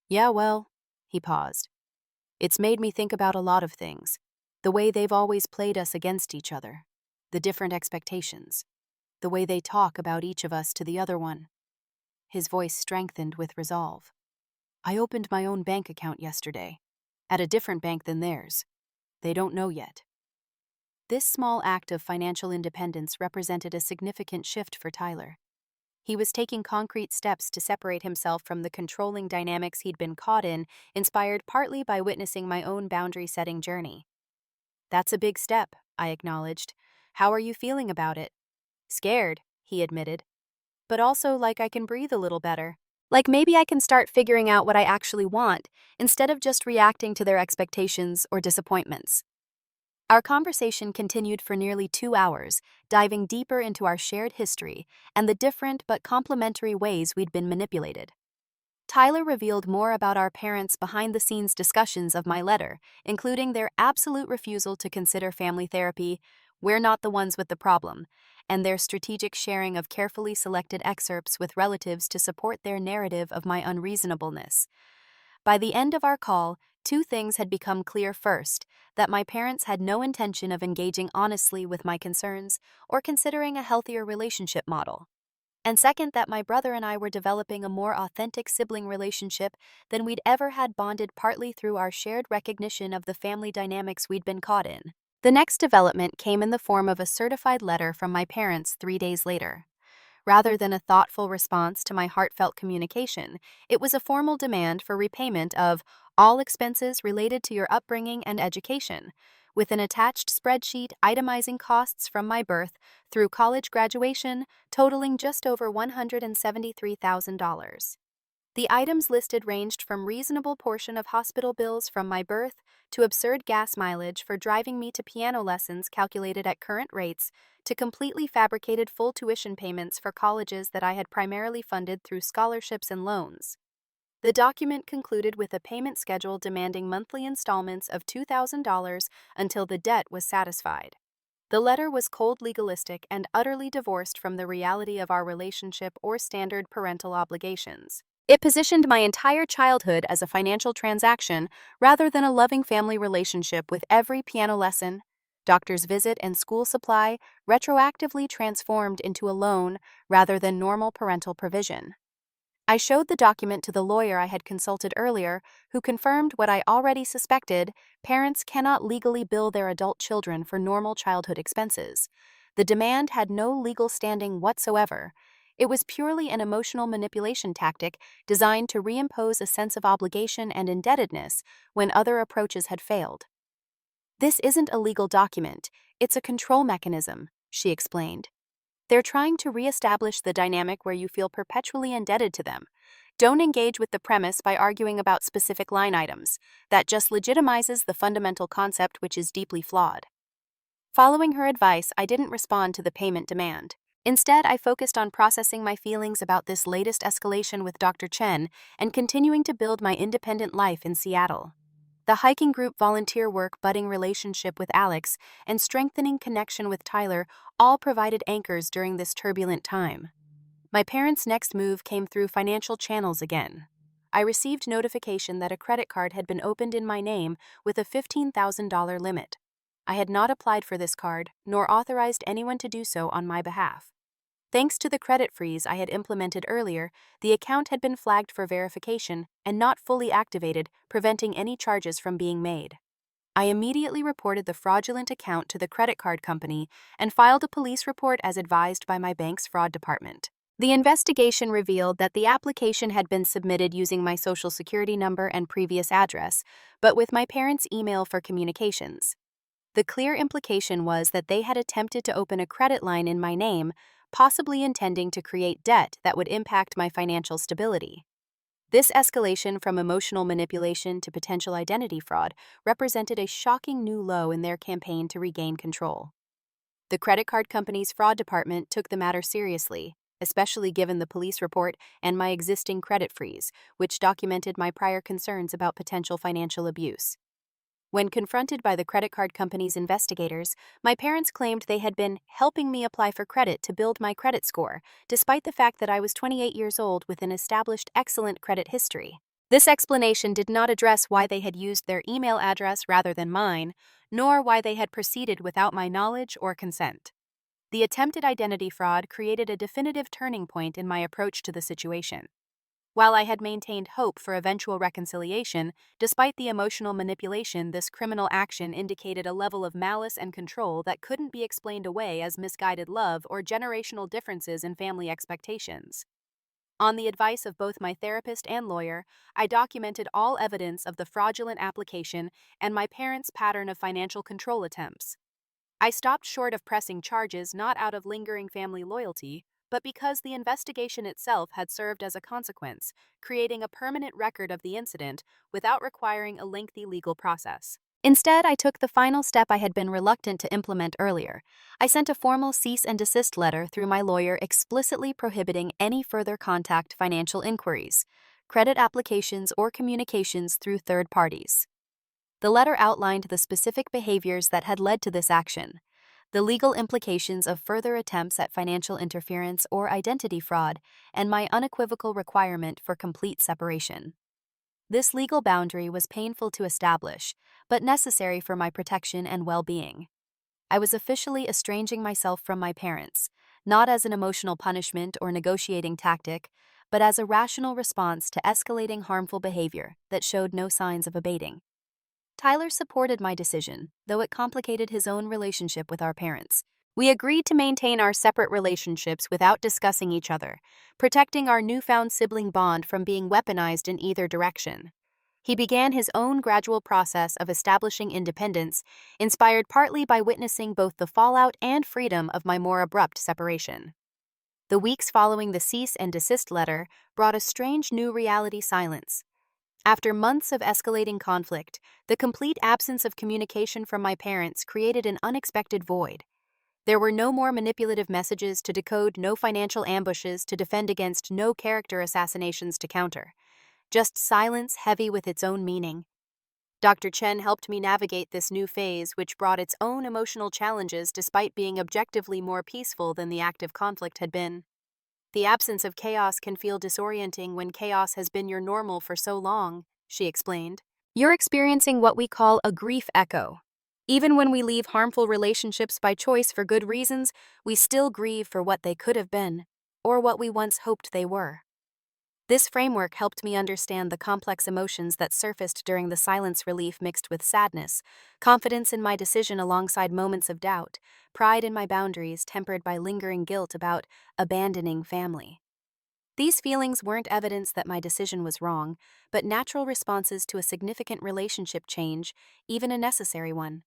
"Yeah, well," he paused. "It's made me think about a lot of things. The way they've always played us against each other. The different expectations. The way they talk about each of us to the other one." His voice strengthened with resolve. "I opened my own bank account yesterday, at a different bank than theirs. They don't know yet." This small act of financial independence represented a significant shift for Tyler. He was taking concrete steps to separate himself from the controlling dynamics he'd been caught in, inspired partly by witnessing my own boundary-setting journey. "That's a big step," I acknowledged. "How are you feeling about it?" "Scared," he admitted. "But also like I can breathe a little better. Like maybe I can start figuring out what I actually want, instead of just reacting to their expectations or disappointments." Our conversation continued for nearly 2 hours, diving deeper into our shared history and the different but complementary ways we'd been manipulated. Tyler revealed more about our parents' behind-the-scenes discussions of my letter, including their absolute refusal to consider family therapy, "We're not the ones with the problem," and their strategic sharing of carefully selected excerpts with relatives to support their narrative of my unreasonableness. By the end of our call, two things had become clear. First, that my parents had no intention of engaging honestly with my concerns or considering a healthier relationship model. And second, that my brother and I were developing a more authentic sibling relationship than we'd ever had, bonded partly through our shared recognition of the family dynamics we'd been caught in. The next development came in the form of a certified letter from my parents 3 days later. Rather than a thoughtful response to my heartfelt communication, it was a formal demand for repayment of all expenses related to your upbringing and education, with an attached spreadsheet itemizing costs from my birth through college graduation, totaling just over $173,000. The items listed ranged from reasonable portion of hospital bills from my birth to absurd gas mileage for driving me to piano lessons calculated at current rates to completely fabricated full tuition payments for colleges that I had primarily funded through scholarships and loans. The document concluded with a payment schedule demanding monthly installments of $2,000 until the debt was satisfied. The letter was cold, legalistic, and utterly divorced from the reality of our relationship or standard parental obligations. It positioned my entire childhood as a financial transaction rather than a loving family relationship, with every piano lesson, doctor's visit, and school supply retroactively transformed into a loan rather than normal parental provision. I showed the document to the lawyer I had consulted earlier, who confirmed what I already suspected: parents cannot legally bill their adult children for normal childhood expenses. The demand had no legal standing whatsoever. It was purely an emotional manipulation tactic designed to reimpose a sense of obligation and indebtedness when other approaches had failed. "This isn't a legal document, it's a control mechanism," she explained. "They're trying to reestablish the dynamic where you feel perpetually indebted to them. Don't engage with the premise by arguing about specific line items. That just legitimizes the fundamental concept, which is deeply flawed." Following her advice, I didn't respond to the payment demand. Instead, I focused on processing my feelings about this latest escalation with Dr. Chen and continuing to build my independent life in Seattle. The hiking group, volunteer work, budding relationship with Alex, and strengthening connection with Tyler all provided anchors during this turbulent time. My parents' next move came through financial channels again. I received notification that a credit card had been opened in my name with a $15,000 limit. I had not applied for this card, nor authorized anyone to do so on my behalf. Thanks to the credit freeze I had implemented earlier, the account had been flagged for verification and not fully activated, preventing any charges from being made. I immediately reported the fraudulent account to the credit card company and filed a police report as advised by my bank's fraud department. The investigation revealed that the application had been submitted using my social security number and previous address, but with my parents' email for communications. The clear implication was that they had attempted to open a credit line in my name, possibly intending to create debt that would impact my financial stability. This escalation from emotional manipulation to potential identity fraud represented a shocking new low in their campaign to regain control. The credit card company's fraud department took the matter seriously, especially given the police report and my existing credit freeze, which documented my prior concerns about potential financial abuse. When confronted by the credit card company's investigators, my parents claimed they had been helping me apply for credit to build my credit score, despite the fact that I was 28 years old with an established excellent credit history. This explanation did not address why they had used their email address rather than mine, nor why they had proceeded without my knowledge or consent. The attempted identity fraud created a definitive turning point in my approach to the situation. While I had maintained hope for eventual reconciliation, despite the emotional manipulation, this criminal action indicated a level of malice and control that couldn't be explained away as misguided love or generational differences in family expectations. On the advice of both my therapist and lawyer, I documented all evidence of the fraudulent application and my parents' pattern of financial control attempts. I stopped short of pressing charges, not out of lingering family loyalty, but because the investigation itself had served as a consequence, creating a permanent record of the incident without requiring a lengthy legal process. Instead, I took the final step I had been reluctant to implement earlier. I sent a formal cease and desist letter through my lawyer explicitly prohibiting any further contact, financial inquiries, credit applications, or communications through third parties. The letter outlined the specific behaviors that had led to this action. the legal implications of further attempts at financial interference or identity fraud, and my unequivocal requirement for complete separation. This legal boundary was painful to establish, but necessary for my protection and well-being. I was officially estranging myself from my parents, not as an emotional punishment or negotiating tactic, but as a rational response to escalating harmful behavior that showed no signs of abating. Tyler supported my decision, though it complicated his own relationship with our parents. We agreed to maintain our separate relationships without discussing each other, protecting our newfound sibling bond from being weaponized in either direction. He began his own gradual process of establishing independence, inspired partly by witnessing both the fallout and freedom of my more abrupt separation. The weeks following the cease and desist letter brought a strange new reality silence. After months of escalating conflict, the complete absence of communication from my parents created an unexpected void. There were no more manipulative messages to decode, no financial ambushes to defend against, no character assassinations to counter. Just silence heavy with its own meaning. Dr. Chen helped me navigate this new phase, which brought its own emotional challenges despite being objectively more peaceful than the active conflict had been. The absence of chaos can feel disorienting when chaos has been your normal for so long, she explained. You're experiencing what we call a grief echo. Even when we leave harmful relationships by choice for good reasons, we still grieve for what they could have been, or what we once hoped they were. This framework helped me understand the complex emotions that surfaced during the silence relief mixed with sadness, confidence in my decision alongside moments of doubt, pride in my boundaries tempered by lingering guilt about abandoning family. These feelings weren't evidence that my decision was wrong, but natural responses to a significant relationship change, even a necessary one.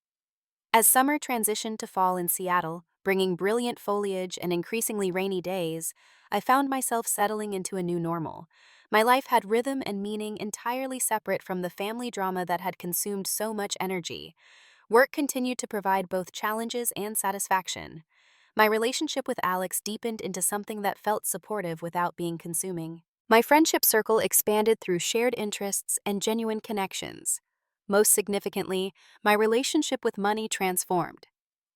As summer transitioned to fall in Seattle, bringing brilliant foliage and increasingly rainy days, I found myself settling into a new normal. My life had rhythm and meaning entirely separate from the family drama that had consumed so much energy. Work continued to provide both challenges and satisfaction. My relationship with Alex deepened into something that felt supportive without being consuming. My friendship circle expanded through shared interests and genuine connections. Most significantly, my relationship with money transformed.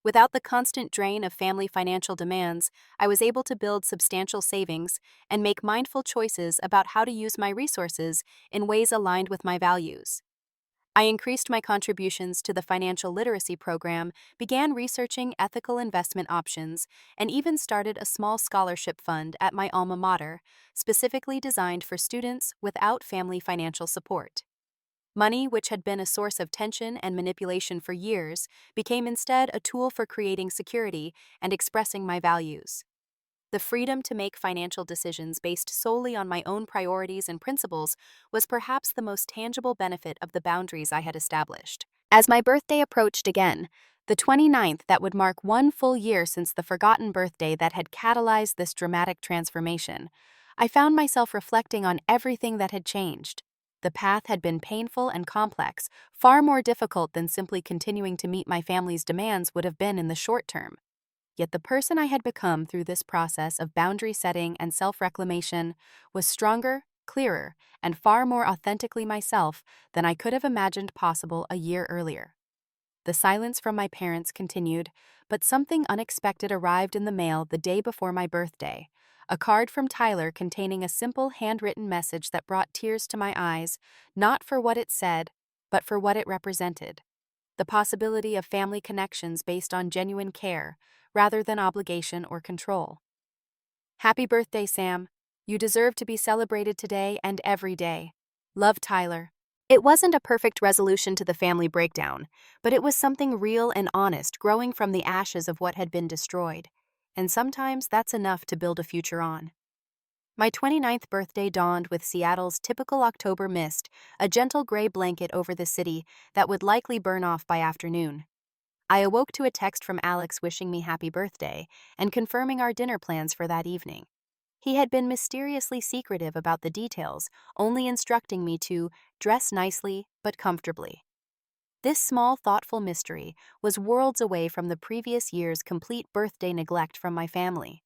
Without the constant drain of family financial demands, I was able to build substantial savings and make mindful choices about how to use my resources in ways aligned with my values. I increased my contributions to the financial literacy program, began researching ethical investment options, and even started a small scholarship fund at my alma mater, specifically designed for students without family financial support. Money, which had been a source of tension and manipulation for years, became instead a tool for creating security and expressing my values. The freedom to make financial decisions based solely on my own priorities and principles was perhaps the most tangible benefit of the boundaries I had established. As my birthday approached again, the 29th that would mark one full year since the forgotten birthday that had catalyzed this dramatic transformation, I found myself reflecting on everything that had changed. The path had been painful and complex, far more difficult than simply continuing to meet my family's demands would have been in the short term. Yet the person I had become through this process of boundary setting and self-reclamation was stronger, clearer, and far more authentically myself than I could have imagined possible a year earlier. The silence from my parents continued, but something unexpected arrived in the mail the day before my birthday. A card from Tyler containing a simple handwritten message that brought tears to my eyes, not for what it said, but for what it represented. The possibility of family connections based on genuine care, rather than obligation or control. Happy birthday, Sam. You deserve to be celebrated today and every day. Love, Tyler. It wasn't a perfect resolution to the family breakdown, but it was something real and honest growing from the ashes of what had been destroyed. And sometimes that's enough to build a future on. My 29th birthday dawned with Seattle's typical October mist, a gentle gray blanket over the city that would likely burn off by afternoon. I awoke to a text from Alex wishing me happy birthday and confirming our dinner plans for that evening. He had been mysteriously secretive about the details, only instructing me to dress nicely but comfortably. This small, thoughtful mystery was worlds away from the previous year's complete birthday neglect from my family.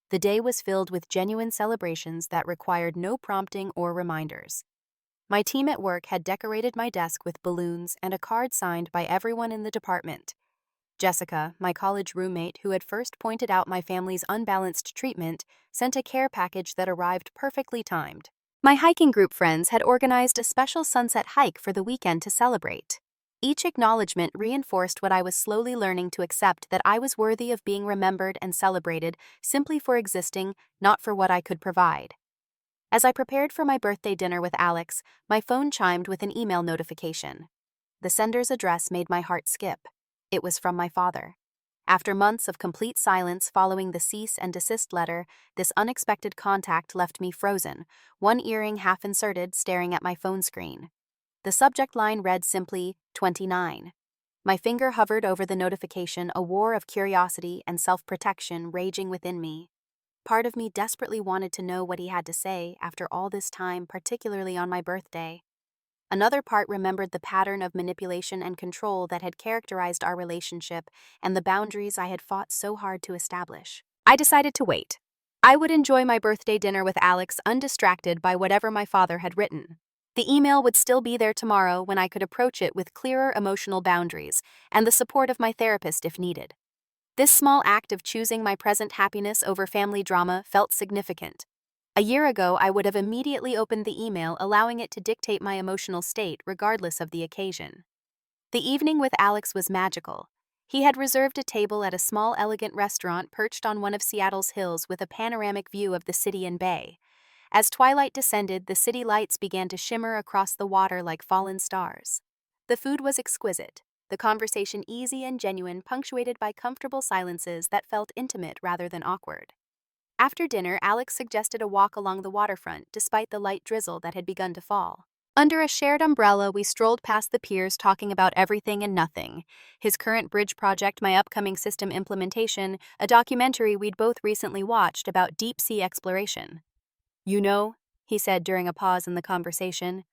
The day was filled with genuine celebrations that required no prompting or reminders. My team at work had decorated my desk with balloons and a card signed by everyone in the department. Jessica, my college roommate who had first pointed out my family's unbalanced treatment, sent a care package that arrived perfectly timed. My hiking group friends had organized a special sunset hike for the weekend to celebrate. Each acknowledgement reinforced what I was slowly learning to accept, that I was worthy of being remembered and celebrated simply for existing, not for what I could provide. As I prepared for my birthday dinner with Alex, my phone chimed with an email notification. The sender's address made my heart skip. It was from my father. After months of complete silence following the cease and desist letter, this unexpected contact left me frozen, one earring half inserted, staring at my phone screen. The subject line read simply, 29. My finger hovered over the notification, a war of curiosity and self-protection raging within me. Part of me desperately wanted to know what he had to say after all this time, particularly on my birthday. Another part remembered the pattern of manipulation and control that had characterized our relationship and the boundaries I had fought so hard to establish. I decided to wait. I would enjoy my birthday dinner with Alex undistracted by whatever my father had written. The email would still be there tomorrow when I could approach it with clearer emotional boundaries and the support of my therapist if needed. This small act of choosing my present happiness over family drama felt significant. A year ago, I would have immediately opened the email, allowing it to dictate my emotional state regardless of the occasion. The evening with Alex was magical. He had reserved a table at a small, elegant restaurant perched on one of Seattle's hills with a panoramic view of the city and bay. As twilight descended, the city lights began to shimmer across the water like fallen stars. The food was exquisite, the conversation easy and genuine, punctuated by comfortable silences that felt intimate rather than awkward. After dinner, Alex suggested a walk along the waterfront despite the light drizzle that had begun to fall. Under a shared umbrella, we strolled past the piers talking about everything and nothing. His current bridge project, my upcoming system implementation, a documentary we'd both recently watched about deep-sea exploration. "You know," he said during a pause in the conversation,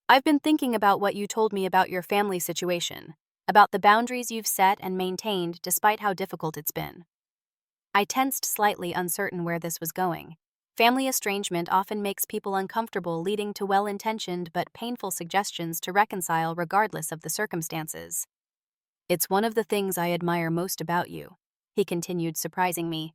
"I've been thinking about what you told me about your family situation, about the boundaries you've set and maintained despite how difficult it's been." I tensed slightly, uncertain where this was going. Family estrangement often makes people uncomfortable, leading to well-intentioned but painful suggestions to reconcile regardless of the circumstances. "It's one of the things I admire most about you," he continued, surprising me.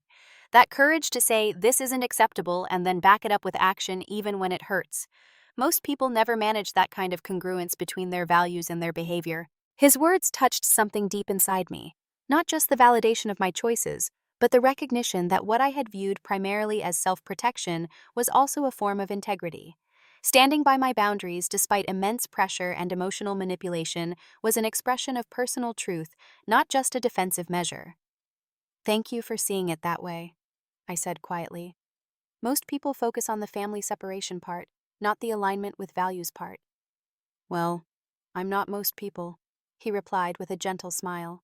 "That courage to say, this isn't acceptable, and then back it up with action even when it hurts. Most people never manage that kind of congruence between their values and their behavior." His words touched something deep inside me, not just the validation of my choices, but the recognition that what I had viewed primarily as self-protection was also a form of integrity. Standing by my boundaries despite immense pressure and emotional manipulation was an expression of personal truth, not just a defensive measure. "Thank you for seeing it that way," I said quietly. "Most people focus on the family separation part, not the alignment with values part." "Well, I'm not most people," he replied with a gentle smile.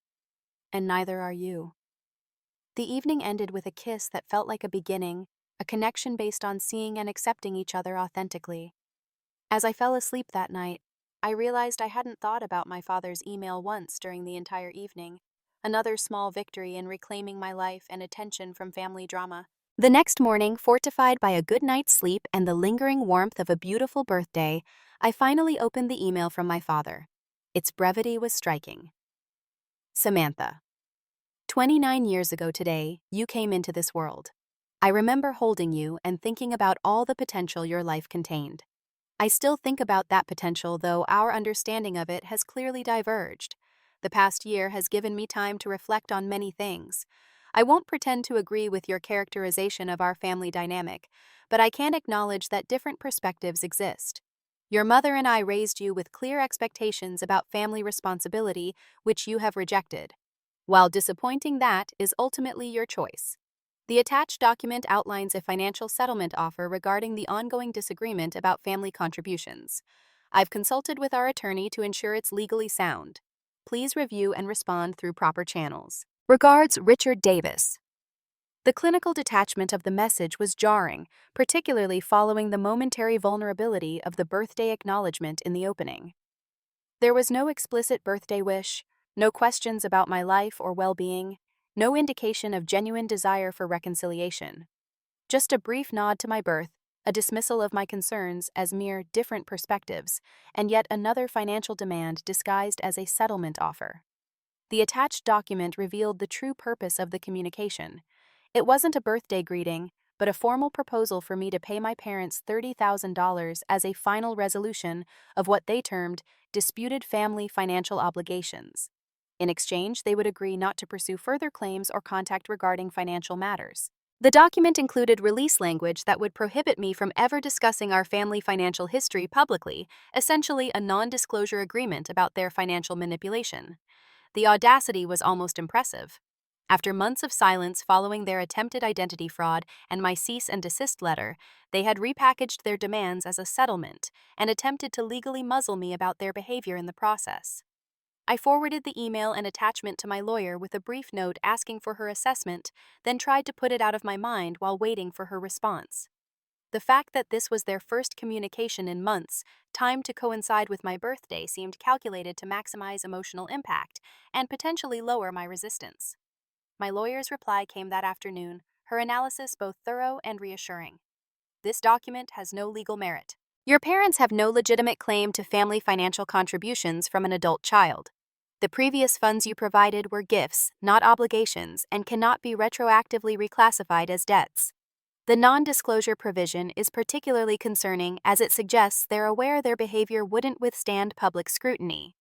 "And neither are you." The evening ended with a kiss that felt like a beginning, a connection based on seeing and accepting each other authentically. As I fell asleep that night, I realized I hadn't thought about my father's email once during the entire evening, another small victory in reclaiming my life and attention from family drama. The next morning, fortified by a good night's sleep and the lingering warmth of a beautiful birthday, I finally opened the email from my father. Its brevity was striking. "Samantha, 29 years ago today, you came into this world. I remember holding you and thinking about all the potential your life contained. I still think about that potential, though our understanding of it has clearly diverged. The past year has given me time to reflect on many things. I won't pretend to agree with your characterization of our family dynamic, but I can acknowledge that different perspectives exist. Your mother and I raised you with clear expectations about family responsibility, which you have rejected. While disappointing, that is ultimately your choice. The attached document outlines a financial settlement offer regarding the ongoing disagreement about family contributions. I've consulted with our attorney to ensure it's legally sound. Please review and respond through proper channels. Regards, Richard Davis." The clinical detachment of the message was jarring, particularly following the momentary vulnerability of the birthday acknowledgement in the opening. There was no explicit birthday wish, no questions about my life or well-being, no indication of genuine desire for reconciliation. Just a brief nod to my birth, a dismissal of my concerns as mere different perspectives, and yet another financial demand disguised as a settlement offer. The attached document revealed the true purpose of the communication. It wasn't a birthday greeting, but a formal proposal for me to pay my parents $30,000 as a final resolution of what they termed disputed family financial obligations. In exchange, they would agree not to pursue further claims or contact regarding financial matters. The document included release language that would prohibit me from ever discussing our family financial history publicly, essentially a non-disclosure agreement about their financial manipulation. The audacity was almost impressive. After months of silence following their attempted identity fraud and my cease and desist letter, they had repackaged their demands as a settlement and attempted to legally muzzle me about their behavior in the process. I forwarded the email and attachment to my lawyer with a brief note asking for her assessment, then tried to put it out of my mind while waiting for her response. The fact that this was their first communication in months, timed to coincide with my birthday, seemed calculated to maximize emotional impact and potentially lower my resistance. My lawyer's reply came that afternoon, her analysis both thorough and reassuring. This document has no legal merit. Your parents have no legitimate claim to family financial contributions from an adult child. The previous funds you provided were gifts, not obligations, and cannot be retroactively reclassified as debts. The non-disclosure provision is particularly concerning as it suggests they're aware their behavior wouldn't withstand public scrutiny.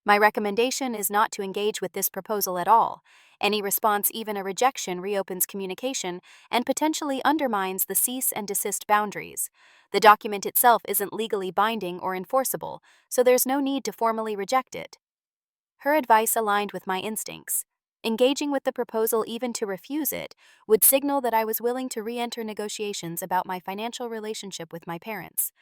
My recommendation is not to engage with this proposal at all. Any response, even a rejection, reopens communication and potentially undermines the cease and desist boundaries. The document itself isn't legally binding or enforceable, so there's no need to formally reject it. Her advice aligned with my instincts. Engaging with the proposal, even to refuse it, would signal that I was willing to re-enter negotiations about my financial relationship with my parents.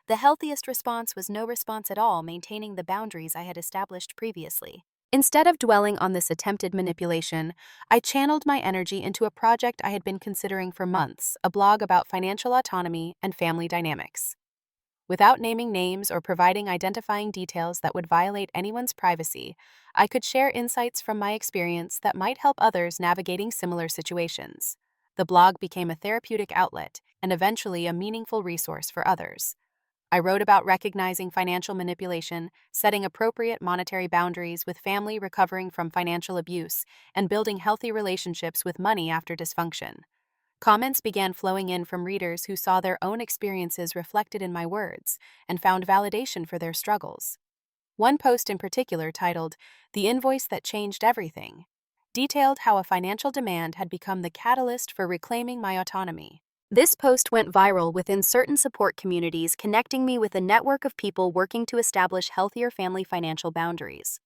The healthiest response was no response at all, maintaining the boundaries I had established previously. Instead of dwelling on this attempted manipulation, I channeled my energy into a project I had been considering for months, a blog about financial autonomy and family dynamics. Without naming names or providing identifying details that would violate anyone's privacy, I could share insights from my experience that might help others navigating similar situations. The blog became a therapeutic outlet and eventually a meaningful resource for others. I wrote about recognizing financial manipulation, setting appropriate monetary boundaries with family recovering from financial abuse, and building healthy relationships with money after dysfunction. Comments began flowing in from readers who saw their own experiences reflected in my words and found validation for their struggles. One post in particular, titled "The Invoice That Changed Everything," detailed how a financial demand had become the catalyst for reclaiming my autonomy. This post went viral within certain support communities, connecting me with a network of people working to establish healthier family financial boundaries.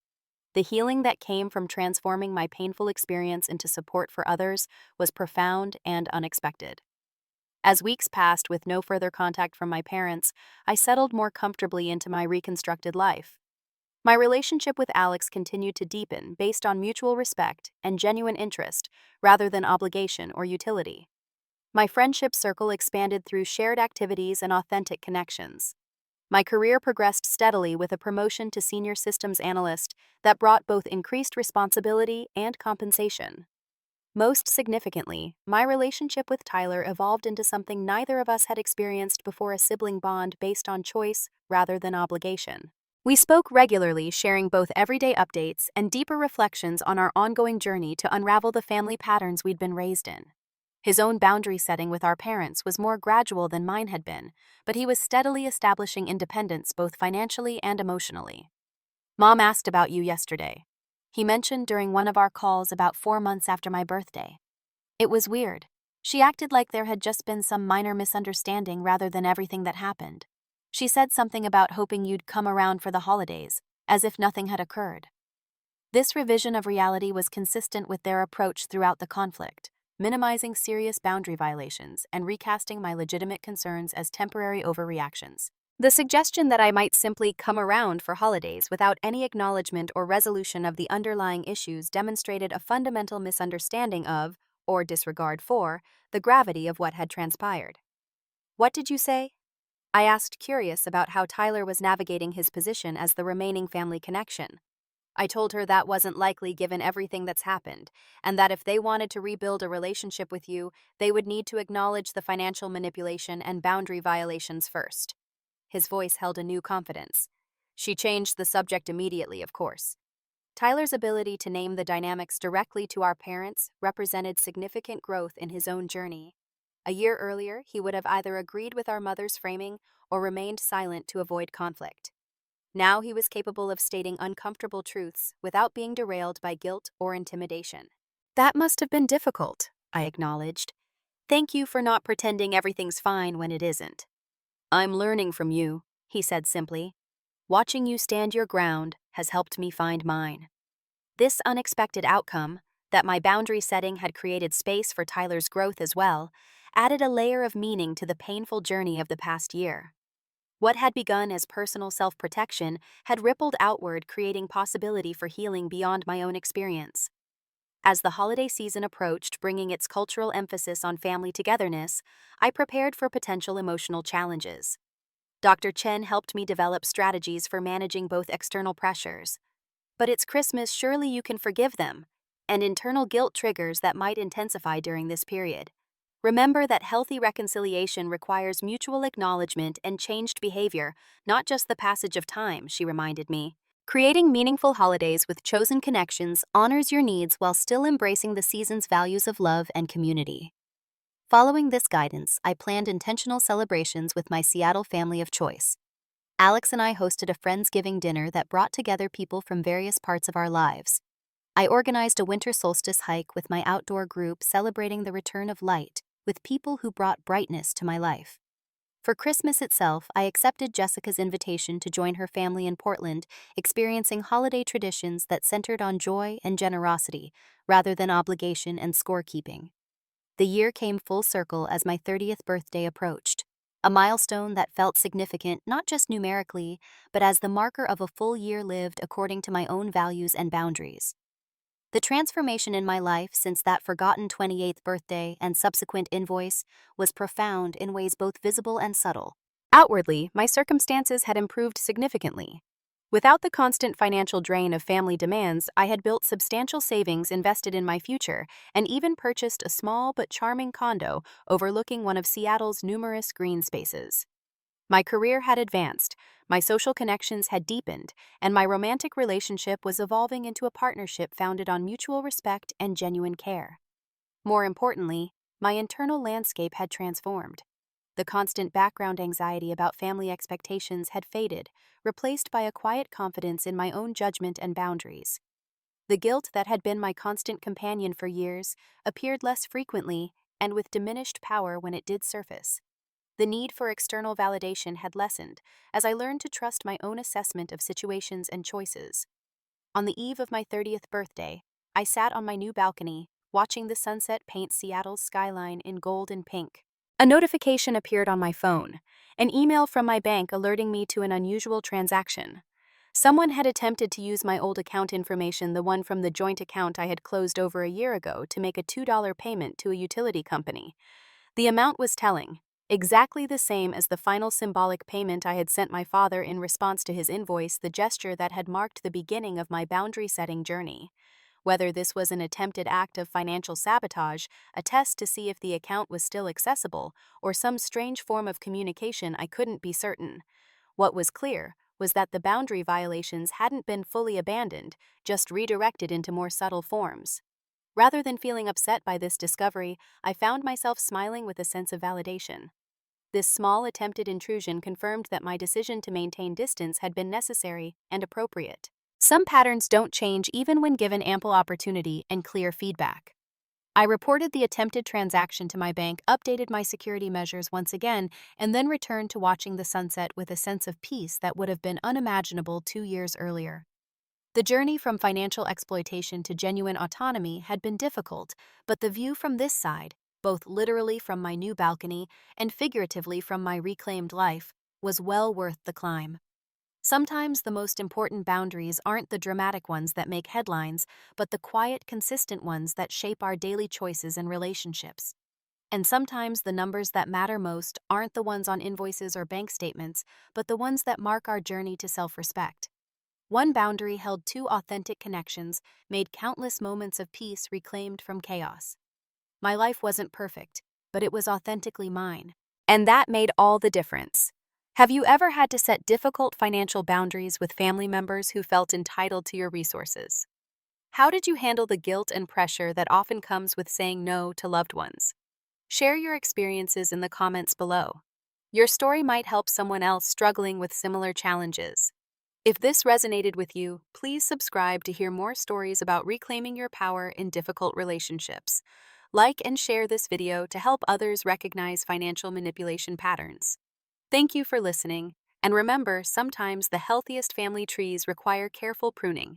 The healing that came from transforming my painful experience into support for others was profound and unexpected. As weeks passed with no further contact from my parents, I settled more comfortably into my reconstructed life. My relationship with Alex continued to deepen based on mutual respect and genuine interest rather than obligation or utility. My friendship circle expanded through shared activities and authentic connections. My career progressed steadily with a promotion to senior systems analyst that brought both increased responsibility and compensation. Most significantly, my relationship with Tyler evolved into something neither of us had experienced before: a sibling bond based on choice rather than obligation. We spoke regularly, sharing both everyday updates and deeper reflections on our ongoing journey to unravel the family patterns we'd been raised in. His own boundary setting with our parents was more gradual than mine had been, but he was steadily establishing independence both financially and emotionally. "Mom asked about you yesterday," he mentioned during one of our calls about 4 months after my birthday. "It was weird. She acted like there had just been some minor misunderstanding rather than everything that happened. She said something about hoping you'd come around for the holidays, as if nothing had occurred." This revision of reality was consistent with their approach throughout the conflict, minimizing serious boundary violations and recasting my legitimate concerns as temporary overreactions. The suggestion that I might simply come around for holidays without any acknowledgement or resolution of the underlying issues demonstrated a fundamental misunderstanding of, or disregard for, the gravity of what had transpired. "What did you say?" I asked, curious about how Tyler was navigating his position as the remaining family connection. I told her that wasn't likely given everything that's happened, and that if they wanted to rebuild a relationship with you, they would need to acknowledge the financial manipulation and boundary violations first. His voice held a new confidence. "She changed the subject immediately, of course." Tyler's ability to name the dynamics directly to our parents represented significant growth in his own journey. A year earlier, he would have either agreed with our mother's framing or remained silent to avoid conflict. Now he was capable of stating uncomfortable truths without being derailed by guilt or intimidation. That must have been difficult, I acknowledged. Thank you for not pretending everything's fine when it isn't. I'm learning from you, he said simply. Watching you stand your ground has helped me find mine. This unexpected outcome, that my boundary setting had created space for Tyler's growth as well, added a layer of meaning to the painful journey of the past year. What had begun as personal self-protection had rippled outward, creating possibility for healing beyond my own experience. As the holiday season approached, bringing its cultural emphasis on family togetherness, I prepared for potential emotional challenges. Dr. Chen helped me develop strategies for managing both external pressures. But it's Christmas, surely you can forgive them, and internal guilt triggers that might intensify during this period. Remember that healthy reconciliation requires mutual acknowledgement and changed behavior, not just the passage of time, she reminded me. Creating meaningful holidays with chosen connections honors your needs while still embracing the season's values of love and community. Following this guidance, I planned intentional celebrations with my Seattle family of choice. Alex and I hosted a Friendsgiving dinner that brought together people from various parts of our lives. I organized a winter solstice hike with my outdoor group, celebrating the return of light with people who brought brightness to my life. For Christmas itself, I accepted Jessica's invitation to join her family in Portland, experiencing holiday traditions that centered on joy and generosity, rather than obligation and scorekeeping. The year came full circle as my 30th birthday approached, a milestone that felt significant not just numerically, but as the marker of a full year lived according to my own values and boundaries. The transformation in my life since that forgotten 28th birthday and subsequent invoice was profound in ways both visible and subtle. Outwardly, my circumstances had improved significantly. Without the constant financial drain of family demands, I had built substantial savings invested in my future and even purchased a small but charming condo overlooking one of Seattle's numerous green spaces. My career had advanced, my social connections had deepened, and my romantic relationship was evolving into a partnership founded on mutual respect and genuine care. More importantly, my internal landscape had transformed. The constant background anxiety about family expectations had faded, replaced by a quiet confidence in my own judgment and boundaries. The guilt that had been my constant companion for years appeared less frequently and with diminished power when it did surface. The need for external validation had lessened as I learned to trust my own assessment of situations and choices. On the eve of my 30th birthday, I sat on my new balcony, watching the sunset paint Seattle's skyline in gold and pink. A notification appeared on my phone, an email from my bank alerting me to an unusual transaction. Someone had attempted to use my old account information, the one from the joint account I had closed over a year ago, to make a $2 payment to a utility company. The amount was telling. Exactly the same as the final symbolic payment I had sent my father in response to his invoice, the gesture that had marked the beginning of my boundary-setting journey. Whether this was an attempted act of financial sabotage, a test to see if the account was still accessible, or some strange form of communication, I couldn't be certain. What was clear was that the boundary violations hadn't been fully abandoned, just redirected into more subtle forms. Rather than feeling upset by this discovery, I found myself smiling with a sense of validation. This small attempted intrusion confirmed that my decision to maintain distance had been necessary and appropriate. Some patterns don't change even when given ample opportunity and clear feedback. I reported the attempted transaction to my bank, updated my security measures once again, and then returned to watching the sunset with a sense of peace that would have been unimaginable 2 years earlier. The journey from financial exploitation to genuine autonomy had been difficult, but the view from this side, both literally from my new balcony and figuratively from my reclaimed life, was well worth the climb. Sometimes the most important boundaries aren't the dramatic ones that make headlines, but the quiet, consistent ones that shape our daily choices and relationships. And sometimes the numbers that matter most aren't the ones on invoices or bank statements, but the ones that mark our journey to self-respect. One boundary held 2 authentic connections, made countless moments of peace reclaimed from chaos. My life wasn't perfect, but it was authentically mine. And that made all the difference. Have you ever had to set difficult financial boundaries with family members who felt entitled to your resources? How did you handle the guilt and pressure that often comes with saying no to loved ones? Share your experiences in the comments below. Your story might help someone else struggling with similar challenges. If this resonated with you, please subscribe to hear more stories about reclaiming your power in difficult relationships. Like and share this video to help others recognize financial manipulation patterns. Thank you for listening, and remember, sometimes the healthiest family trees require careful pruning.